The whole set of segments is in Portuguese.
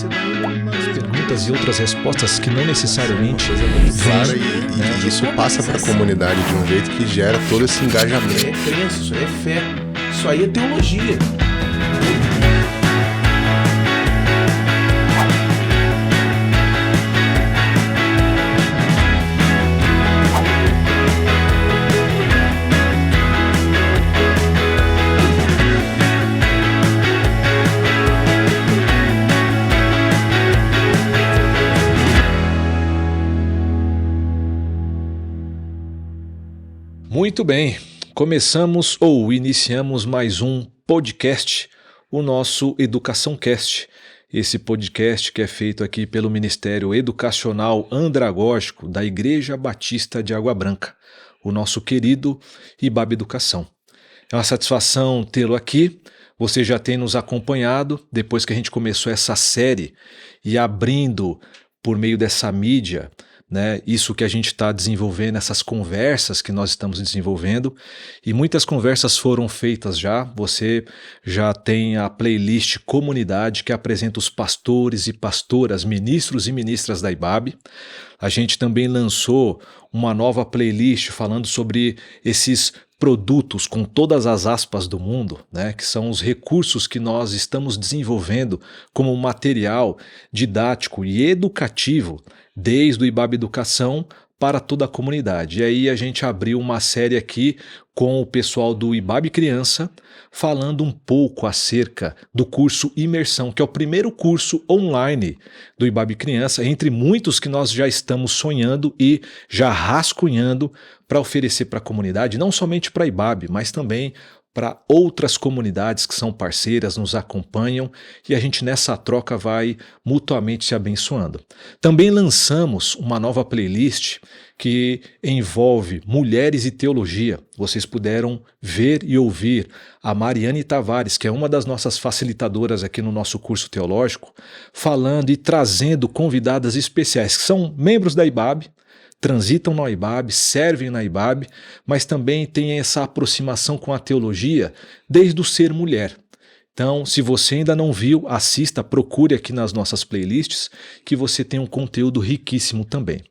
você vai umas perguntas e outras respostas que não necessariamente clara e isso passa para a comunidade de um jeito que gera todo esse engajamento. É crença, isso aí é fé, isso aí é teologia. Muito bem, começamos ou iniciamos mais um podcast, o nosso Educação Cast. Esse podcast que é feito aqui pelo Ministério Educacional Andragógico da Igreja Batista de Água Branca, o nosso querido IBAB Educação. É uma satisfação tê-lo aqui, você já tem nos acompanhado depois que a gente começou essa série e abrindo por meio dessa mídia, né, isso que a gente está desenvolvendo, essas conversas que nós estamos desenvolvendo, e muitas conversas foram feitas já. Você já tem a playlist Comunidade, que apresenta os pastores e pastoras, ministros e ministras da IBAB. A gente também lançou uma nova playlist falando sobre esses produtos com todas as aspas do mundo, né, que são os recursos que nós estamos desenvolvendo como material didático e educativo desde o IBAB Educação para toda a comunidade. E aí a gente abriu uma série aqui com o pessoal do IBAB Criança, falando um pouco acerca do curso Imersão, que é o primeiro curso online do IBAB Criança, entre muitos que nós já estamos sonhando e já rascunhando para oferecer para a comunidade, não somente para a IBAB, mas também para outras comunidades que são parceiras, nos acompanham, e a gente nessa troca vai mutuamente se abençoando. Também lançamos uma nova playlist que envolve mulheres e teologia. Vocês puderam ver e ouvir a Mariane Tavares, que é uma das nossas facilitadoras aqui no nosso curso teológico, falando e trazendo convidadas especiais, que são membros da IBAB, transitam na IBAB, servem na IBAB, mas também têm essa aproximação com a teologia desde o ser mulher. Então, se você ainda não viu, assista, procure aqui nas nossas playlists, que você tem um conteúdo riquíssimo também.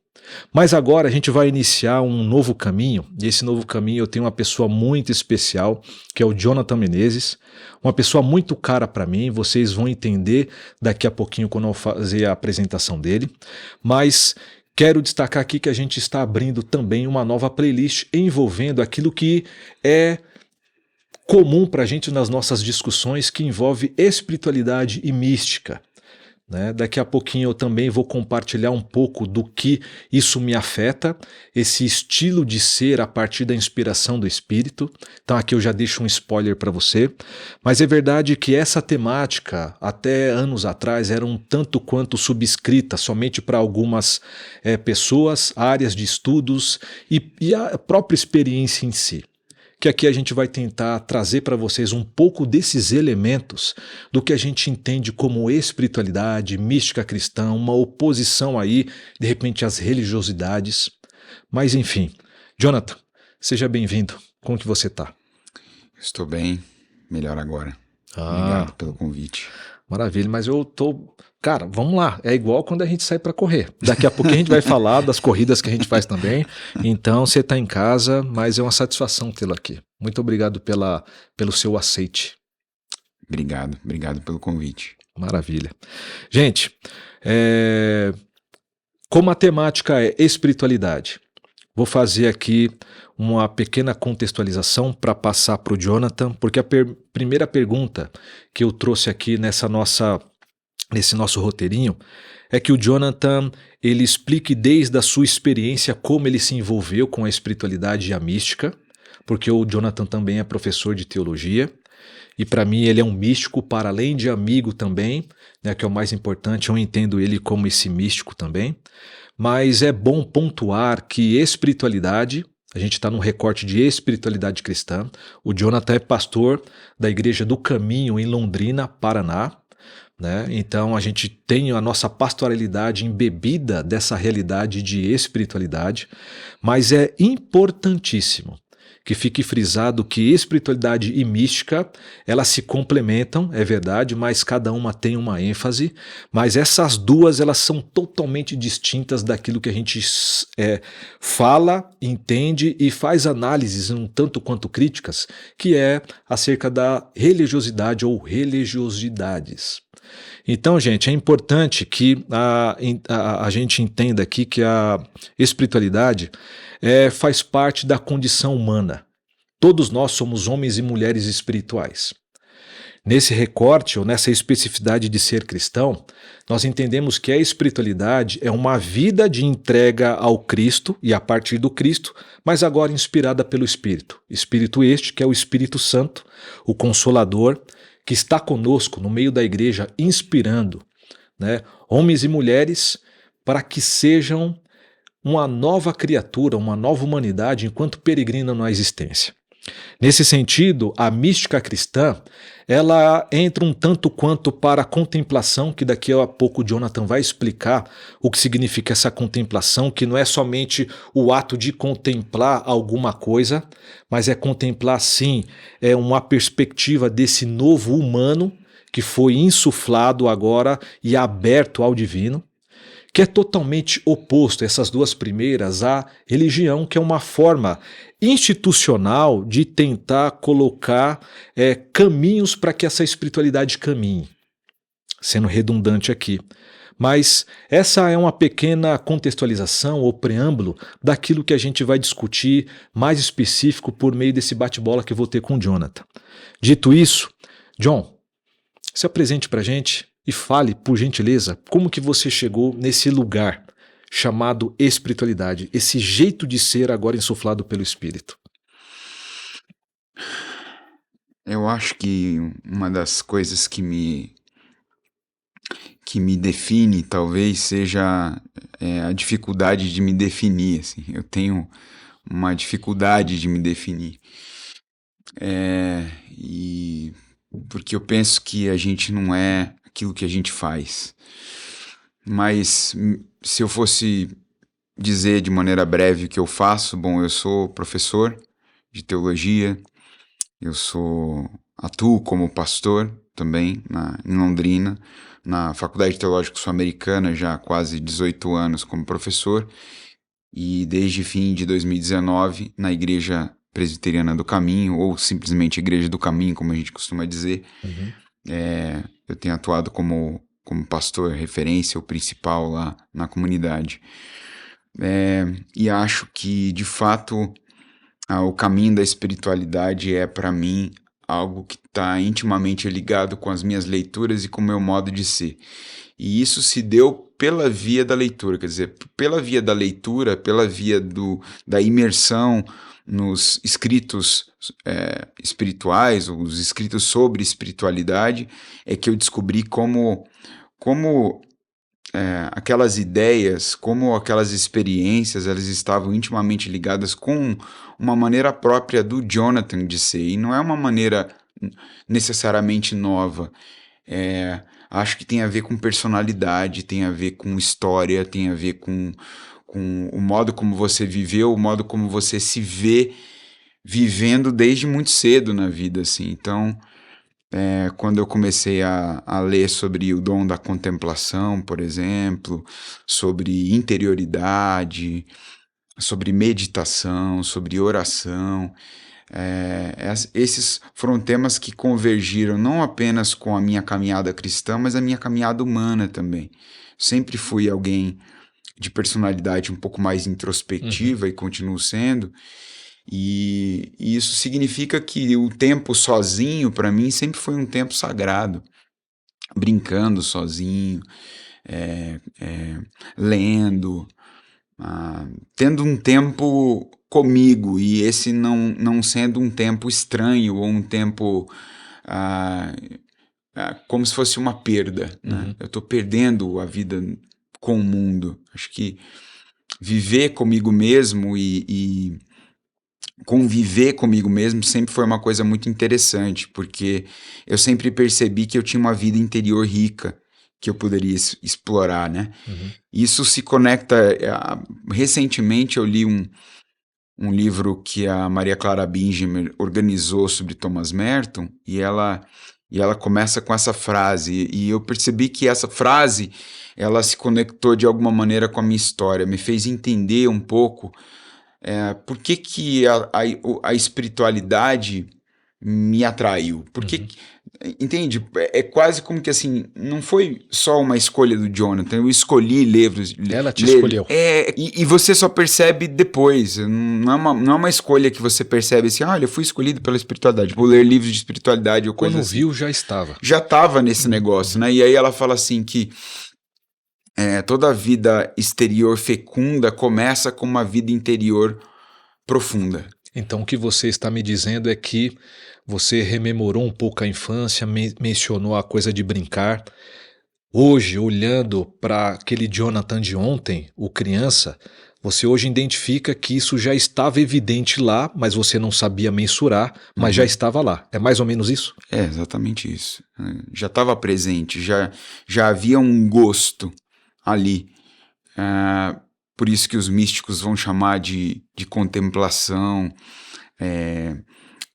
Mas agora a gente vai iniciar um novo caminho, e esse novo caminho eu tenho uma pessoa muito especial, que é o Jonathan Menezes, uma pessoa muito cara para mim, vocês vão entender daqui a pouquinho quando eu fazer a apresentação dele, mas quero destacar aqui que a gente está abrindo também uma nova playlist envolvendo aquilo que é comum para a gente nas nossas discussões, que envolve espiritualidade e mística. Né? Daqui a pouquinho eu também vou compartilhar um pouco do que isso me afeta, esse estilo de ser a partir da inspiração do Espírito. Então aqui eu já deixo um spoiler para você, mas é verdade que essa temática até anos atrás era um tanto quanto subscrita somente para algumas pessoas, áreas de estudos e a própria experiência em si. Que aqui a gente vai tentar trazer para vocês um pouco desses elementos do que a gente entende como espiritualidade, mística cristã, uma oposição aí, de repente, às religiosidades. Mas enfim, Jonathan, seja bem-vindo. Como que você está? Estou bem, melhor agora. Obrigado pelo convite. Maravilha, mas eu tô... Cara, vamos lá, é igual quando a gente sai para correr. Daqui a pouco a gente vai falar das corridas que a gente faz também. Então você está em casa, mas é uma satisfação tê-lo aqui. Muito obrigado pelo seu aceite. Obrigado pelo convite. Maravilha. Gente, como a temática é espiritualidade, vou fazer aqui uma pequena contextualização para passar para o Jonathan, porque a primeira pergunta que eu trouxe aqui nesse nosso roteirinho é que o Jonathan ele explique desde a sua experiência como ele se envolveu com a espiritualidade e a mística, porque o Jonathan também é professor de teologia e para mim ele é um místico para além de amigo também, né, que é o mais importante, eu entendo ele como esse místico também, mas é bom pontuar que espiritualidade, a gente está num recorte de espiritualidade cristã, o Jonathan é pastor da Igreja do Caminho em Londrina, Paraná, né? Então a gente tem a nossa pastoralidade embebida dessa realidade de espiritualidade, mas é importantíssimo que fique frisado que espiritualidade e mística, elas se complementam, é verdade, mas cada uma tem uma ênfase, mas essas duas elas são totalmente distintas daquilo que a gente fala, entende e faz análises um tanto quanto críticas, que é acerca da religiosidade ou religiosidades. Então, gente, é importante que a gente entenda aqui que a espiritualidade faz parte da condição humana. Todos nós somos homens e mulheres espirituais. Nesse recorte ou nessa especificidade de ser cristão, nós entendemos que a espiritualidade é uma vida de entrega ao Cristo e a partir do Cristo, mas agora inspirada pelo Espírito. Espírito este que é o Espírito Santo, o Consolador, que está conosco no meio da igreja, inspirando, né, homens e mulheres para que sejam uma nova criatura, uma nova humanidade enquanto peregrinam na existência. Nesse sentido, a mística cristã, ela entra um tanto quanto para a contemplação, que daqui a pouco o Jonathan vai explicar o que significa essa contemplação, que não é somente o ato de contemplar alguma coisa, mas é contemplar sim, uma perspectiva desse novo humano que foi insuflado agora e aberto ao divino, que é totalmente oposto, essas duas primeiras, à religião, que é uma forma institucional de tentar colocar caminhos para que essa espiritualidade caminhe, sendo redundante aqui. Mas essa é uma pequena contextualização ou preâmbulo daquilo que a gente vai discutir mais específico por meio desse bate-bola que eu vou ter com o Jonathan. Dito isso, John, se apresente para a gente e fale, por gentileza, como que você chegou nesse lugar chamado espiritualidade, esse jeito de ser agora insuflado pelo Espírito. Eu acho que uma das coisas que me define talvez seja a dificuldade de me definir. Assim. Eu tenho uma dificuldade de me definir. E porque eu penso que a gente não é aquilo que a gente faz. Mas se eu fosse dizer de maneira breve o que eu faço, bom, eu sou professor de teologia, atuo como pastor também em Londrina, na Faculdade Teológica Sul-Americana, já há quase 18 anos como professor, e desde fim de 2019 na Igreja Presbiteriana do Caminho, ou simplesmente Igreja do Caminho, como a gente costuma dizer. Uhum. Eu tenho atuado como pastor referência, o principal lá na comunidade. E acho que, de fato, o caminho da espiritualidade é, para mim, algo que está intimamente ligado com as minhas leituras e com o meu modo de ser. E isso se deu pela via da leitura, quer dizer, pela via da leitura, pela via da imersão nos escritos espirituais, os escritos sobre espiritualidade, é que eu descobri como aquelas ideias, como aquelas experiências, elas estavam intimamente ligadas com uma maneira própria do Jonathan de ser, e não é uma maneira necessariamente nova. Acho que tem a ver com personalidade, tem a ver com história, tem a ver com o modo como você viveu, o modo como você se vê vivendo desde muito cedo na vida, assim. Então, quando eu comecei a ler sobre o dom da contemplação, por exemplo, sobre interioridade, sobre meditação, sobre oração, esses foram temas que convergiram não apenas com a minha caminhada cristã, mas a minha caminhada humana também. Sempre fui alguém de personalidade um pouco mais introspectiva, e continuo sendo, e isso significa que o tempo sozinho, para mim, sempre foi um tempo sagrado, brincando sozinho, lendo, tendo um tempo comigo, e esse não sendo um tempo estranho ou um tempo como se fosse uma perda, né? Eu estou perdendo a vida com o mundo. Acho que viver comigo mesmo e conviver comigo mesmo sempre foi uma coisa muito interessante, porque eu sempre percebi que eu tinha uma vida interior rica que eu poderia explorar, né? Isso se conecta... Recentemente eu li um livro que a Maria Clara Bingemer organizou sobre Thomas Merton, e ela começa com essa frase, e eu percebi que essa frase, ela se conectou de alguma maneira com a minha história, me fez entender um pouco por que a espiritualidade me atraiu. Porque, entende? É quase como que assim, não foi só uma escolha do Jonathan, eu escolhi livros. Ela te escolheu. E você só percebe depois, não é uma escolha que você percebe assim, olha, eu fui escolhido pela espiritualidade, vou ler livros de espiritualidade ou coisa Quando assim. viu, já estava. Já estava nesse negócio, né? E aí ela fala assim que toda vida exterior fecunda começa com uma vida interior profunda. Então o que você está me dizendo é que você rememorou um pouco a infância, mencionou a coisa de brincar. Hoje, olhando para aquele Jonathan de ontem, o criança, você hoje identifica que isso já estava evidente lá, mas você não sabia mensurar, mas já estava lá. É mais ou menos isso? É exatamente isso. Já estava presente, já havia um gosto ali. Por isso que os místicos vão chamar de contemplação,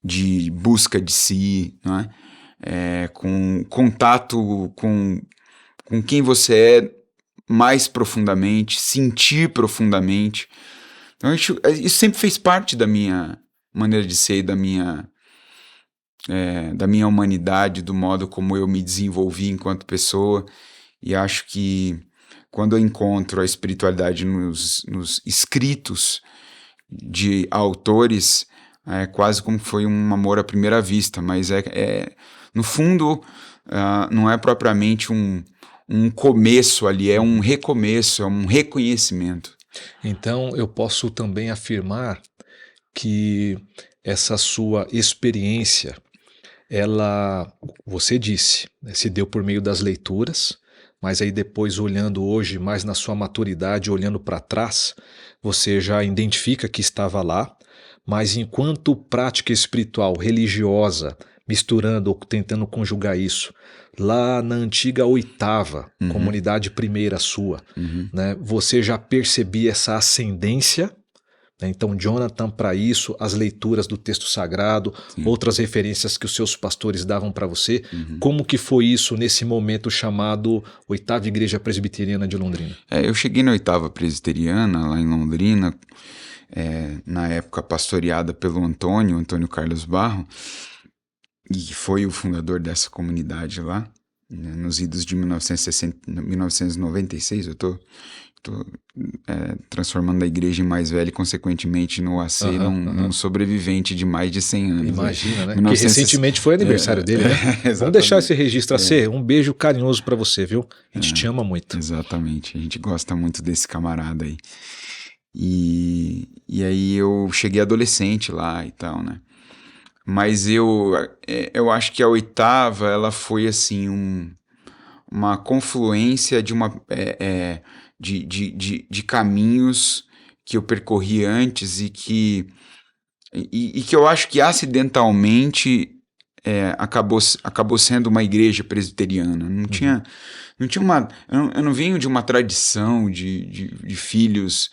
de busca de si, não é? Com contato com quem você é mais profundamente, sentir profundamente. Então, isso sempre fez parte da minha maneira de ser, da minha humanidade, do modo como eu me desenvolvi enquanto pessoa. E acho que quando eu encontro a espiritualidade nos escritos de autores, é quase como foi um amor à primeira vista, mas no fundo, não é propriamente um começo ali, é um recomeço, é um reconhecimento. Então eu posso também afirmar que essa sua experiência, você disse, né, se deu por meio das leituras, mas aí depois olhando hoje mais na sua maturidade, olhando para trás, você já identifica que estava lá, mas enquanto prática espiritual, religiosa, misturando ou tentando conjugar isso, lá na antiga oitava, comunidade primeira sua, né, você já percebia essa ascendência, né? Então Jonathan, para isso, as leituras do texto sagrado, outras referências que os seus pastores davam para você, como que foi isso nesse momento chamado Oitava Igreja Presbiteriana de Londrina? Eu cheguei na Oitava Presbiteriana, lá em Londrina, na época pastoreada pelo Antônio Carlos Barro, e foi o fundador dessa comunidade lá, né, nos idos de 1996, eu estou transformando a igreja em mais velha e, consequentemente, no AC num sobrevivente de mais de 100 anos. Imagina, né? Que recentemente foi aniversário dele, né? Vamos deixar esse registro AC. Um beijo carinhoso para você, viu? A gente te ama muito. Exatamente, a gente gosta muito desse camarada aí. E aí eu cheguei adolescente lá e tal, né? Mas eu acho que a oitava, ela foi assim uma confluência de de caminhos que eu percorri antes e que eu acho que acidentalmente acabou sendo uma igreja presbiteriana. Não tinha eu não venho de uma tradição de filhos,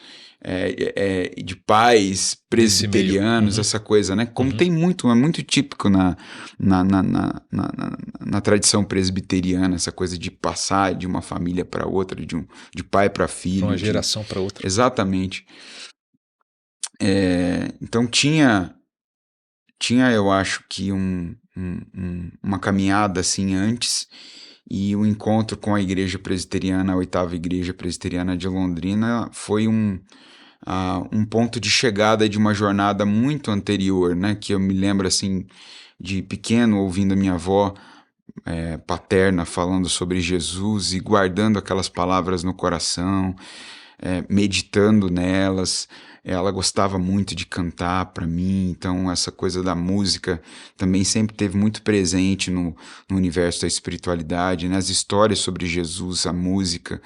de pais presbiterianos, essa coisa, né? Como tem é muito típico na tradição presbiteriana, essa coisa de passar de uma família para outra, de pai para filho. De uma geração para outra. Exatamente. Então tinha, eu acho que uma caminhada assim antes, e o encontro com a igreja presbiteriana, a Oitava Igreja Presbiteriana de Londrina, foi um ponto de chegada de uma jornada muito anterior, né? Que eu me lembro assim de pequeno ouvindo a minha avó paterna falando sobre Jesus e guardando aquelas palavras no coração, meditando nelas. Ela gostava muito de cantar para mim, então essa coisa da música também sempre teve muito presente no universo da espiritualidade, né? As histórias sobre Jesus, a música,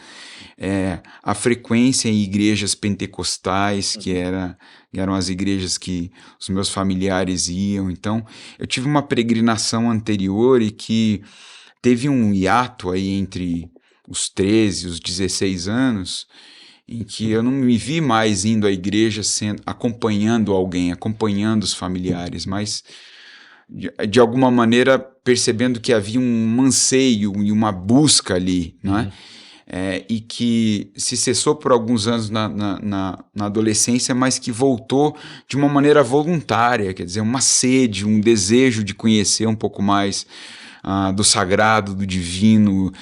a frequência em igrejas pentecostais, que eram as igrejas que os meus familiares iam. Então eu tive uma peregrinação anterior e que teve um hiato aí entre os 13 e os 16 anos, em que eu não me vi mais indo à igreja acompanhando alguém, acompanhando os familiares, mas de alguma maneira percebendo que havia um anseio e uma busca ali, não é? E que se cessou por alguns anos na adolescência, mas que voltou de uma maneira voluntária, quer dizer, uma sede, um desejo de conhecer um pouco mais do sagrado, do divino,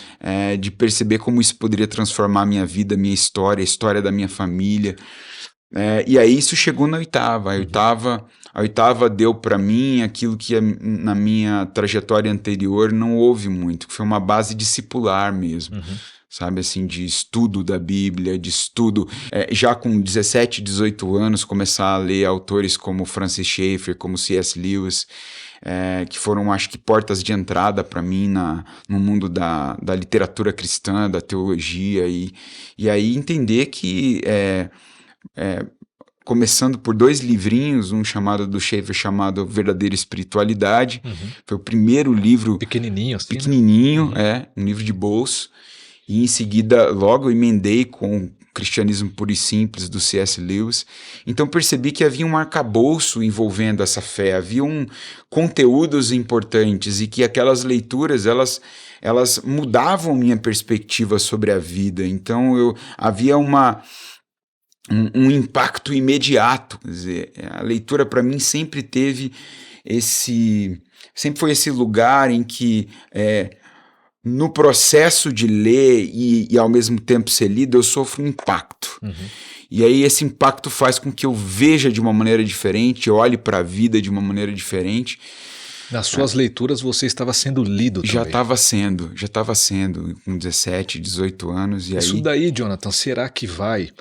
de perceber como isso poderia transformar a minha vida, a história, a história da minha família. E aí isso chegou na oitava. A oitava deu para mim aquilo que na minha trajetória anterior não houve muito, que foi uma base discipular mesmo. Sabe, assim, de estudo da Bíblia, de estudo, já com 17, 18 anos, começar a ler autores como Francis Schaeffer, como C.S. Lewis, que foram, acho que, portas de entrada para mim no mundo da literatura cristã, da teologia, e aí entender que, começando por 2 livrinhos, um chamado do Schaeffer, chamado Verdadeira Espiritualidade, foi o primeiro livro... Pequenininho, assim, pequenininho, um livro de bolso. E em seguida, logo emendei com o Cristianismo Puro e Simples, do C.S. Lewis. Então percebi que havia um arcabouço envolvendo essa fé, haviam conteúdos importantes e que aquelas leituras, elas mudavam minha perspectiva sobre a vida. Então havia um impacto imediato. Quer dizer, a leitura para mim sempre foi esse lugar em que... no processo de ler e ao mesmo tempo ser lido, eu sofro um impacto. E aí esse impacto faz com que eu veja de uma maneira diferente, eu olhe para a vida de uma maneira diferente. Nas suas leituras você estava sendo lido também. Já estava sendo, com 17, 18 anos. E Isso aí... daí, Jonathan, será que vai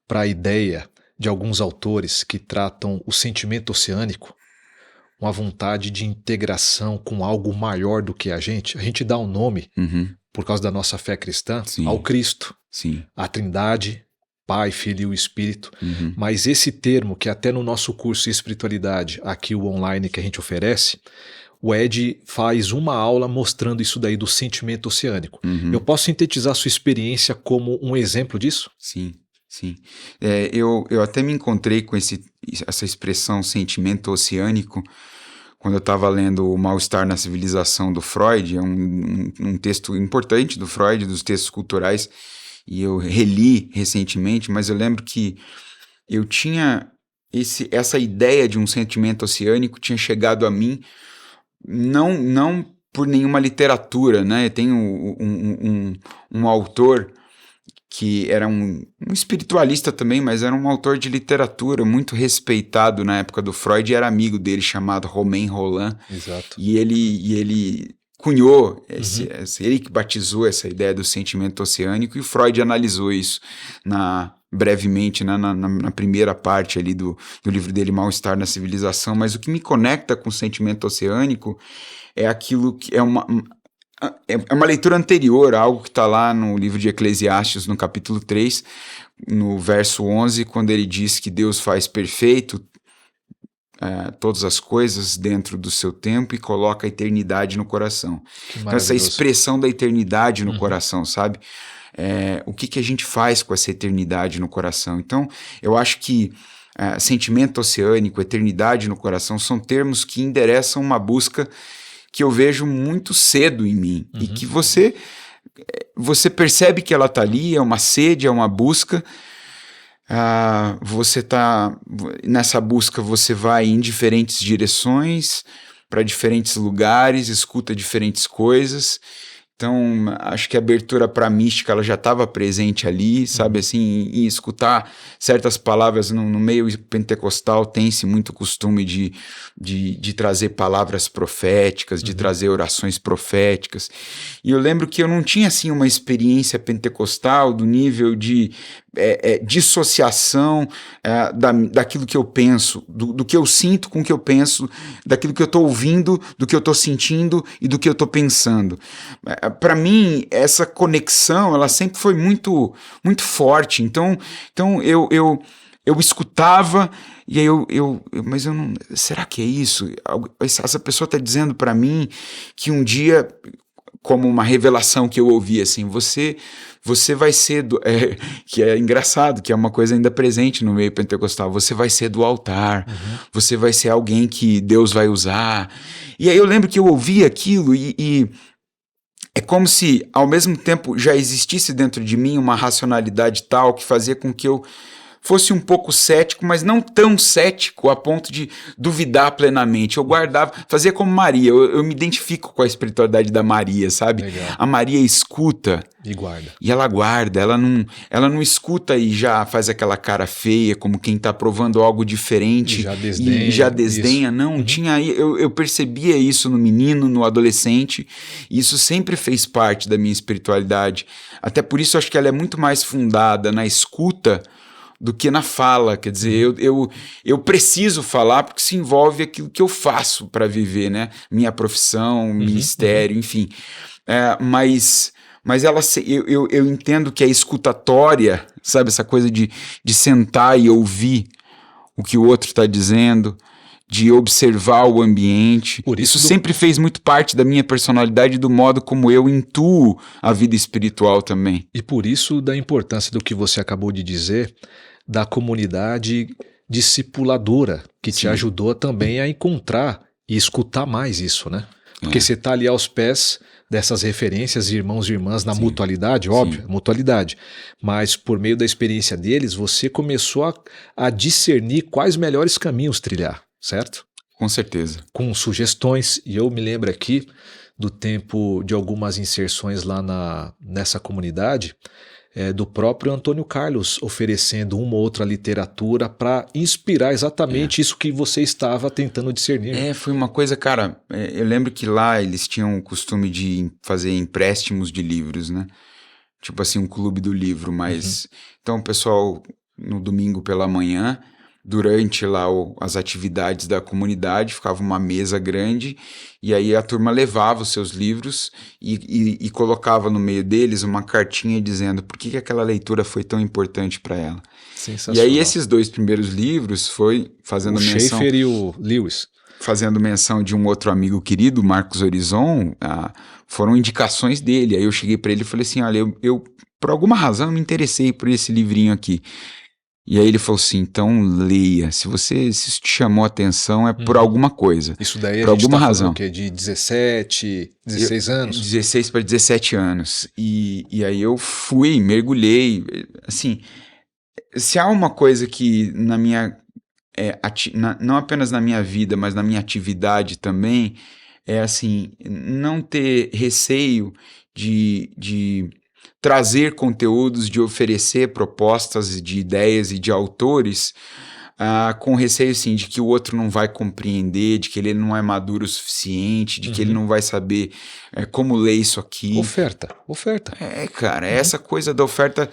para a ideia de alguns autores que tratam o sentimento oceânico? Uma vontade de integração com algo maior do que a gente? A gente dá um nome, por causa da nossa fé cristã, ao Cristo, à Trindade, Pai, Filho e o Espírito. Mas esse termo, que até no nosso curso de espiritualidade, aqui o online que a gente oferece, o Ed faz uma aula mostrando isso daí do sentimento oceânico. Eu posso sintetizar a sua experiência como um exemplo disso? Sim. Eu até me encontrei com essa expressão sentimento oceânico quando eu estava lendo O Mal-Estar na Civilização, do Freud. É um texto importante do Freud, dos textos culturais, e eu reli recentemente, mas eu lembro que eu tinha essa ideia de um sentimento oceânico tinha chegado a mim não por nenhuma literatura, né? Tem um autor que era um espiritualista também, mas era um autor de literatura muito respeitado na época do Freud, e era amigo dele, chamado Romain Rolland. Exato. E ele cunhou, ele que batizou essa ideia do sentimento oceânico, e o Freud analisou isso brevemente, né, na primeira parte ali do livro dele, Mal-Estar na Civilização. Mas o que me conecta com o sentimento oceânico é aquilo que é uma leitura anterior a algo que está lá no livro de Eclesiastes, no capítulo 3, no verso 11, quando ele diz que Deus faz perfeito todas as coisas dentro do seu tempo e coloca a eternidade no coração. Então, essa expressão da eternidade no coração, sabe? O que a gente faz com essa eternidade no coração? Então, eu acho que sentimento oceânico, eternidade no coração, são termos que endereçam uma busca que eu vejo muito cedo em mim, e que você percebe que ela está ali, é uma sede, é uma busca. Você tá nessa busca, você vai em diferentes direções, para diferentes lugares, escuta diferentes coisas. Então, acho que a abertura para a mística ela já estava presente ali, sabe, assim, em escutar certas palavras no meio pentecostal. Tem-se muito costume de trazer palavras proféticas, de trazer orações proféticas. E eu lembro que eu não tinha, assim, uma experiência pentecostal do nível de dissociação daquilo que eu penso, do que eu sinto com o que eu penso, daquilo que eu estou ouvindo, do que eu estou sentindo e do que eu estou pensando. Para mim, essa conexão, ela sempre foi muito, muito forte. Então eu escutava e aí mas eu não... Será que é isso? Essa pessoa está dizendo para mim que um dia como uma revelação que eu ouvi, assim, você vai ser que é engraçado, que é uma coisa ainda presente no meio pentecostal, você vai ser do altar, você vai ser alguém que Deus vai usar. E aí eu lembro que eu ouvi aquilo e é como se, ao mesmo tempo, já existisse dentro de mim uma racionalidade tal que fazia com que eu fosse um pouco cético, mas não tão cético a ponto de duvidar plenamente. Eu guardava, fazia como Maria, eu me identifico com a espiritualidade da Maria, sabe? Legal. A Maria escuta E guarda. e ela guarda, ela não escuta e já faz aquela cara feia, como quem tá provando algo diferente E já desdenha, e já desdenha. isso. Não, eu percebia isso no menino, no adolescente, e isso sempre fez parte da minha espiritualidade. Até por isso acho que ela é muito mais fundada na escuta do que na fala. Quer dizer, eu preciso falar porque se envolve aquilo que eu faço para viver, né? Minha profissão, ministério, enfim. Mas eu entendo que a escutatória, sabe? Essa coisa de sentar e ouvir o que o outro está dizendo, de observar o ambiente. Isso sempre fez muito parte da minha personalidade e do modo como eu intuo a vida espiritual também. E por isso da importância do que você acabou de dizer, da comunidade discipuladora, que te ajudou também a encontrar e escutar mais isso, né? Porque você está ali aos pés dessas referências, irmãos e irmãs, na mutualidade, óbvio, mutualidade. Mas por meio da experiência deles, você começou a discernir quais melhores caminhos trilhar, certo? Com certeza. Com sugestões, e eu me lembro aqui do tempo de algumas inserções lá nessa comunidade, do próprio Antônio Carlos oferecendo uma ou outra literatura para inspirar exatamente isso que você estava tentando discernir. Foi uma coisa, cara, eu lembro que lá eles tinham o costume de fazer empréstimos de livros, né? Tipo assim, um clube do livro, mas... Então o pessoal, no domingo pela manhã, durante lá as atividades da comunidade, ficava uma mesa grande e aí a turma levava os seus livros e colocava no meio deles uma cartinha dizendo por que aquela leitura foi tão importante para ela. Sensacional. E aí esses 2 primeiros livros foi fazendo menção... O Schaeffer e o Lewis. Fazendo menção de um outro amigo querido, Marcos Horizon, foram indicações dele. Aí eu cheguei para ele e falei assim, olha, eu por alguma razão me interessei por esse livrinho aqui. E aí ele falou assim, então leia, se isso te chamou a atenção é por alguma coisa. Isso daí por a gente alguma tá razão. O quê? De 16 anos? 16 para 17 anos. E aí eu fui, mergulhei. Assim, se há uma coisa que na minha... não apenas na minha vida, mas na minha atividade também, é assim, não ter receio de trazer conteúdos, de oferecer propostas de ideias e de autores com receio, assim, de que o outro não vai compreender, de que ele não é maduro o suficiente, de que ele não vai saber como ler isso aqui. Oferta. Cara, essa coisa da oferta...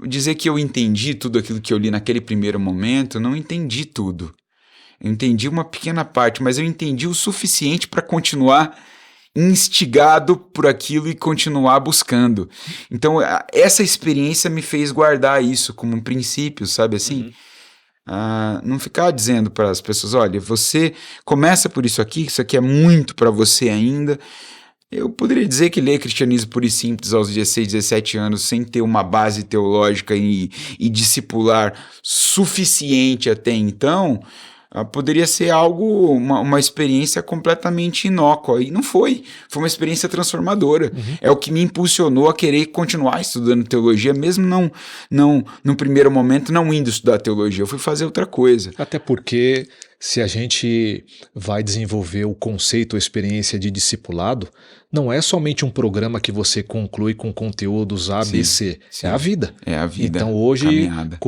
Dizer que eu entendi tudo aquilo que eu li naquele primeiro momento, eu não entendi tudo. Eu entendi uma pequena parte, mas eu entendi o suficiente para continuar instigado por aquilo e continuar buscando. Então, essa experiência me fez guardar isso como um princípio, sabe assim? Não ficar dizendo para as pessoas, olha, você começa por isso aqui é muito para você ainda. Eu poderia dizer que ler Cristianismo Puro e Simples aos 16, 17 anos, sem ter uma base teológica e discipular suficiente até então, poderia ser algo, uma experiência completamente inócua. E não foi. Foi uma experiência transformadora. É o que me impulsionou a querer continuar estudando teologia, mesmo não no primeiro momento, não indo estudar teologia. Eu fui fazer outra coisa. Até porque se a gente vai desenvolver o conceito ou experiência de discipulado, não é somente um programa que você conclui com conteúdos A, B, C. É a vida. É a vida. Então hoje, caminhada.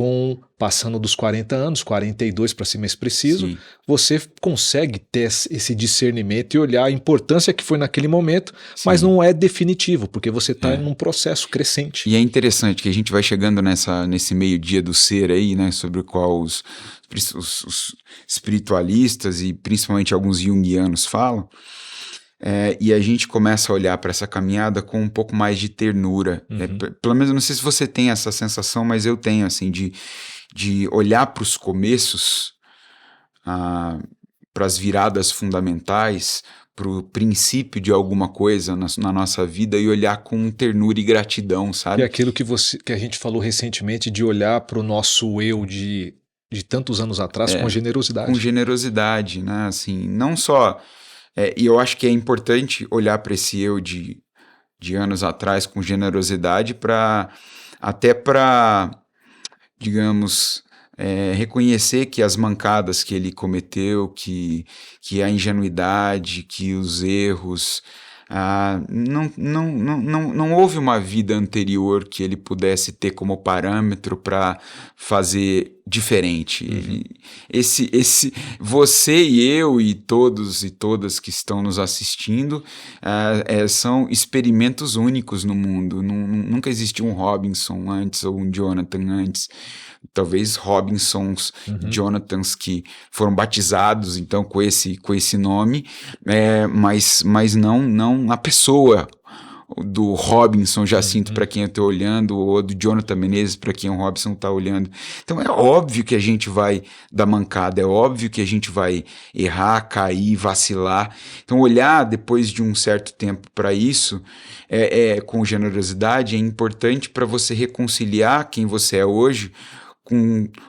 Passando dos 40 anos, 42 para ser mais preciso, você consegue ter esse discernimento e olhar a importância que foi naquele momento, mas não é definitivo, porque você está num processo crescente. E é interessante que a gente vai chegando nesse meio-dia do ser aí, né, sobre o qual os espiritualistas e principalmente alguns junguianos falam, e a gente começa a olhar para essa caminhada com um pouco mais de ternura. Pelo menos, eu não sei se você tem essa sensação, mas eu tenho, assim, de olhar para os começos, para as viradas fundamentais, pro princípio de alguma coisa na nossa vida e olhar com ternura e gratidão, E sabe? aquilo que a gente falou recentemente de olhar para o nosso eu de tantos anos atrás com generosidade. Com generosidade, né? Assim, não só... e eu acho que é importante olhar para esse eu de anos atrás com generosidade até para, digamos... reconhecer que as mancadas que ele cometeu, que a ingenuidade, que os erros, não houve uma vida anterior que ele pudesse ter como parâmetro para fazer diferente. Você e eu e todos e todas que estão nos assistindo são experimentos únicos no mundo. Nunca existiu um Robinson antes ou um Jonathan antes. Talvez Robinsons, Jonathans que foram batizados então com esse nome, mas não a pessoa do Robinson Jacinto para quem eu estou olhando, ou do Jonathan Menezes para quem o Robinson está olhando. Então é óbvio que a gente vai dar mancada, é óbvio que a gente vai errar, cair, vacilar. Então olhar depois de um certo tempo para isso com generosidade é importante para você reconciliar quem você é hoje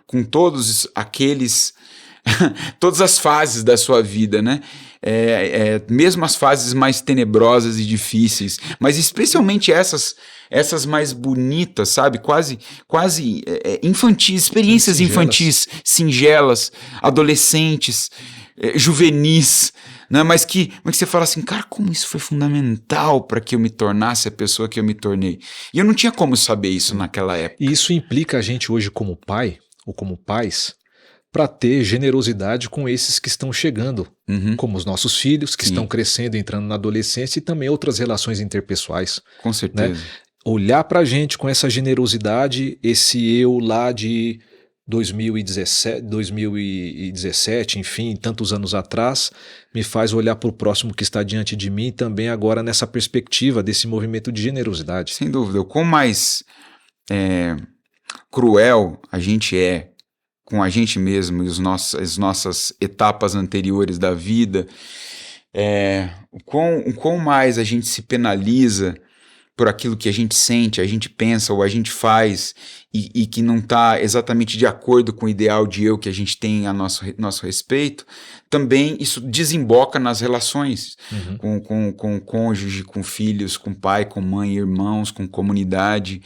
com todos aqueles todas as fases da sua vida, né? Mesmo as fases mais tenebrosas e difíceis, mas especialmente essas mais bonitas, sabe? Quase infantis, experiências infantis, singelas, adolescentes, juvenis, né? Mas que você fala assim, cara, como isso foi fundamental para que eu me tornasse a pessoa que eu me tornei. E eu não tinha como saber isso naquela época. E isso implica a gente hoje como pai, ou como pais, para ter generosidade com esses que estão chegando, como os nossos filhos, que estão crescendo, entrando na adolescência, e também outras relações interpessoais. Com certeza. Né? Olhar para a gente com essa generosidade, esse eu lá de 2017, enfim, tantos anos atrás, me faz olhar para o próximo que está diante de mim também agora nessa perspectiva desse movimento de generosidade. Sem dúvida. O quão mais cruel a gente é com a gente mesmo e as nossas etapas anteriores da vida, o quão mais a gente se penaliza por aquilo que a gente sente, a gente pensa ou a gente faz e que não está exatamente de acordo com o ideal de eu que a gente tem a nosso respeito, também isso desemboca nas relações com cônjuge, com filhos, com pai, com mãe, irmãos, com comunidade.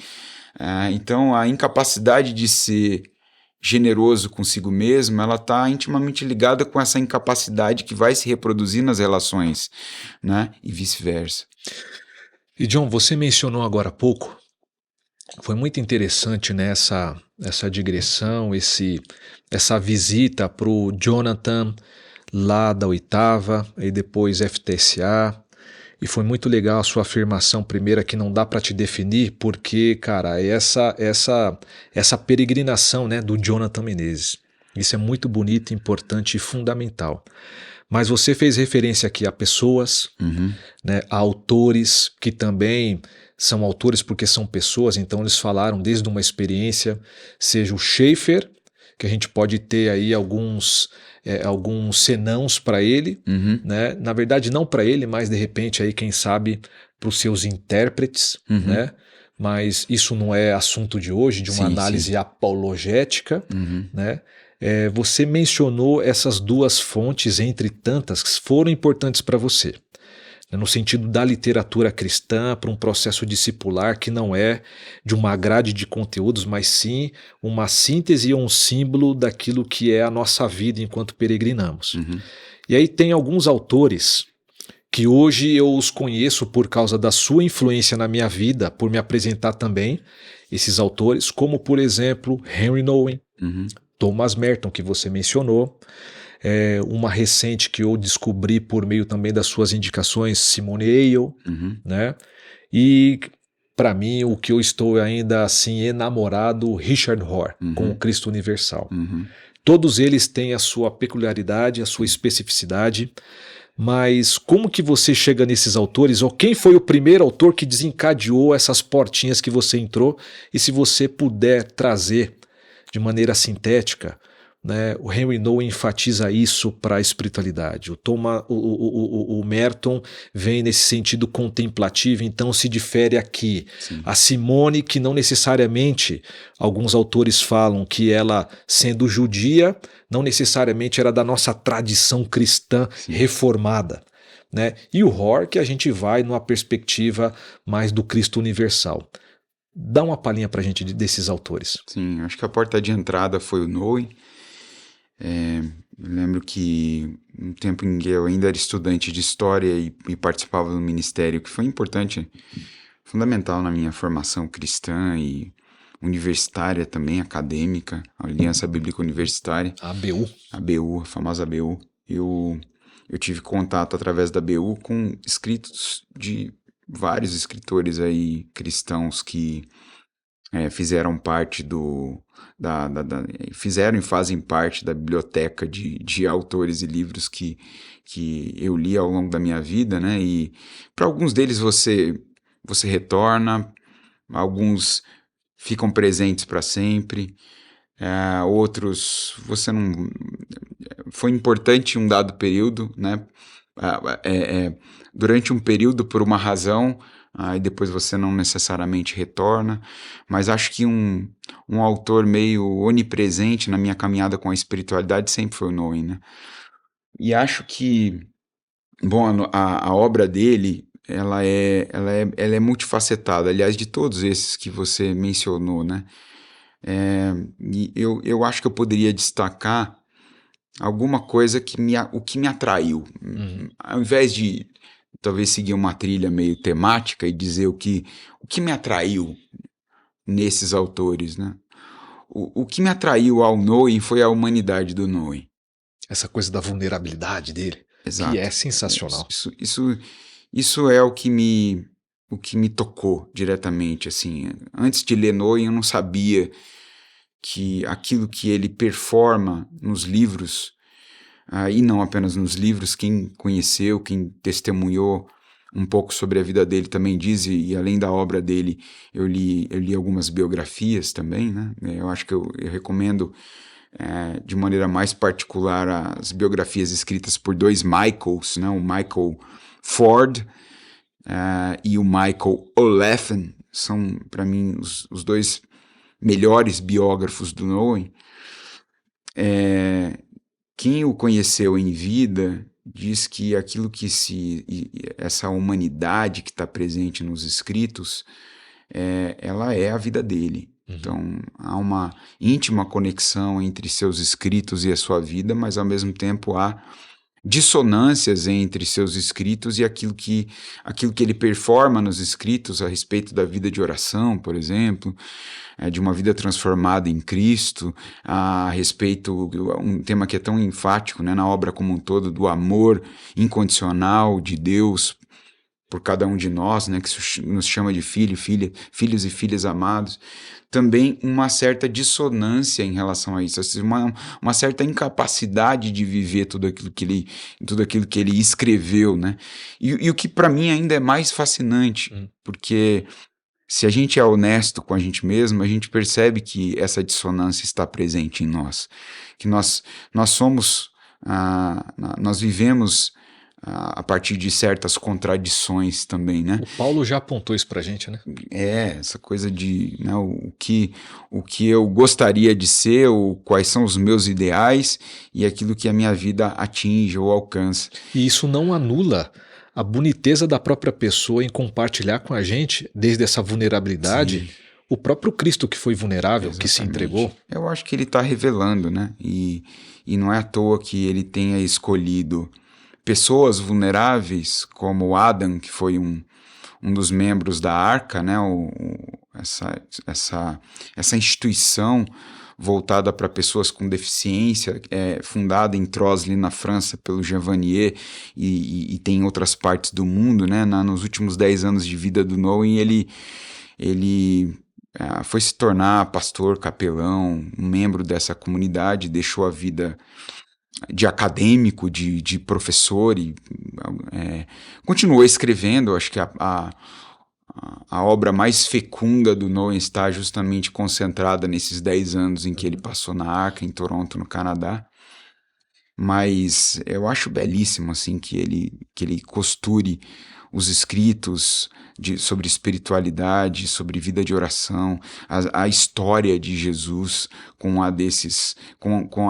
Então a incapacidade de ser generoso consigo mesmo, ela está intimamente ligada com essa incapacidade que vai se reproduzir nas relações, né? E vice-versa. E John, você mencionou agora há pouco, foi muito interessante, né, essa digressão, essa visita para o Jonathan lá da oitava e depois FTSA, e foi muito legal a sua afirmação primeira que não dá para te definir, porque, cara, essa peregrinação, né, do Jonathan Menezes, isso é muito bonito, importante e fundamental. Mas você fez referência aqui a pessoas, né, a autores que também são autores porque são pessoas, então eles falaram desde uma experiência, seja o Schaeffer, que a gente pode ter aí alguns senãos para ele, né? Na verdade não para ele, mas de repente aí quem sabe para os seus intérpretes, né? Mas isso não é assunto de hoje, de uma análise apologética, né? Você mencionou essas duas fontes entre tantas que foram importantes para você, no sentido da literatura cristã para um processo discipular que não é de uma grade de conteúdos, mas sim uma síntese ou um símbolo daquilo que é a nossa vida enquanto peregrinamos. E aí tem alguns autores que hoje eu os conheço por causa da sua influência na minha vida, por me apresentar também esses autores, como por exemplo Henry Nouwen, Thomas Merton, que você mencionou, uma recente que eu descobri por meio também das suas indicações, Simone Weil, né? E para mim o que eu estou ainda assim enamorado, Richard Rohr, com o Cristo Universal. Todos eles têm a sua peculiaridade, a sua especificidade, mas como que você chega nesses autores, ou quem foi o primeiro autor que desencadeou essas portinhas que você entrou, e se você puder trazer de maneira sintética né? O Henry Nouwen enfatiza isso para a espiritualidade. O Merton vem nesse sentido contemplativo, então se difere aqui. Sim. A Simone, que não necessariamente, alguns autores falam que ela, sendo judia, não necessariamente era da nossa tradição cristã reformada, né? E o Rohr, que a gente vai numa perspectiva mais do Cristo universal. Dá uma palhinha pra gente desses autores. Sim, acho que a porta de entrada foi o Nouwen. Eu lembro que um tempo em que eu ainda era estudante de história e participava do ministério, que foi importante, fundamental na minha formação cristã e universitária também, acadêmica, a Aliança Bíblica Universitária. A ABU. A ABU, a famosa ABU. Eu tive contato através da ABU com escritos de vários escritores aí cristãos que fizeram parte fizeram e fazem parte da biblioteca de autores e livros que eu li ao longo da minha vida, né? E para alguns deles você retorna, alguns ficam presentes para sempre, outros você não... Foi importante em um dado período, né? Durante um período por uma razão, aí depois você não necessariamente retorna, mas acho que um autor meio onipresente na minha caminhada com a espiritualidade sempre foi o Nouwen, né? E acho que, bom, a obra dele, ela é multifacetada, aliás, de todos esses que você mencionou, né? E eu acho que eu poderia destacar alguma coisa o que me atraiu. Ao invés de talvez seguir uma trilha meio temática e dizer o que me atraiu nesses autores, né? O que me atraiu ao Nouwen foi a humanidade do Nouwen. Essa coisa da vulnerabilidade dele. Exato. Que é sensacional. Isso é o que me tocou diretamente, assim. Antes de ler Nouwen, eu não sabia que aquilo que ele performa nos livros, e não apenas nos livros, quem conheceu, quem testemunhou um pouco sobre a vida dele também diz, e além da obra dele, eu li algumas biografias também, né? Eu acho que eu recomendo de maneira mais particular as biografias escritas por dois Michaels, né? O Michael Ford e o Michael O'Leffen, são para mim os dois melhores biógrafos do Nouwen. Quem o conheceu em vida diz que aquilo essa humanidade que está presente nos escritos, ela é a vida dele. Então, há uma íntima conexão entre seus escritos e a sua vida, mas ao mesmo tempo há dissonâncias entre seus escritos e aquilo que ele performa nos escritos a respeito da vida de oração, por exemplo, de uma vida transformada em Cristo, a respeito, um tema que é tão enfático, né, na obra como um todo, do amor incondicional de Deus por cada um de nós, né, que nos chama de filhos e filhas amados. Também uma certa dissonância em relação a isso, uma certa incapacidade de viver tudo aquilo que ele escreveu, né? E o que para mim ainda é mais fascinante, porque se a gente é honesto com a gente mesmo, a gente percebe que essa dissonância está presente em nós, que nós somos, nós vivemos a partir de certas contradições também, né? O Paulo já apontou isso pra gente, né? Essa coisa de, né, o que eu gostaria de ser, quais são os meus ideais e aquilo que a minha vida atinge ou alcança. E isso não anula a boniteza da própria pessoa em compartilhar com a gente, desde essa vulnerabilidade, sim, o próprio Cristo que foi vulnerável, exatamente, que se entregou. Eu acho que ele está revelando, né? E não é à toa que ele tenha escolhido pessoas vulneráveis como Adam, que foi um dos membros da Arca, né? Essa instituição voltada para pessoas com deficiência, fundada em Trosley, na França, pelo Jean Vanier, e tem em outras partes do mundo, né? Nos últimos 10 anos de vida do Nouwen, ele foi se tornar pastor, capelão, um membro dessa comunidade, deixou a vida de acadêmico, de professor, e continuou escrevendo. Acho que a obra mais fecunda do Noah está justamente concentrada nesses 10 anos em que ele passou na Arca, em Toronto, no Canadá. Mas eu acho belíssimo assim, que ele costure os escritos sobre espiritualidade, sobre vida de oração, a história de Jesus com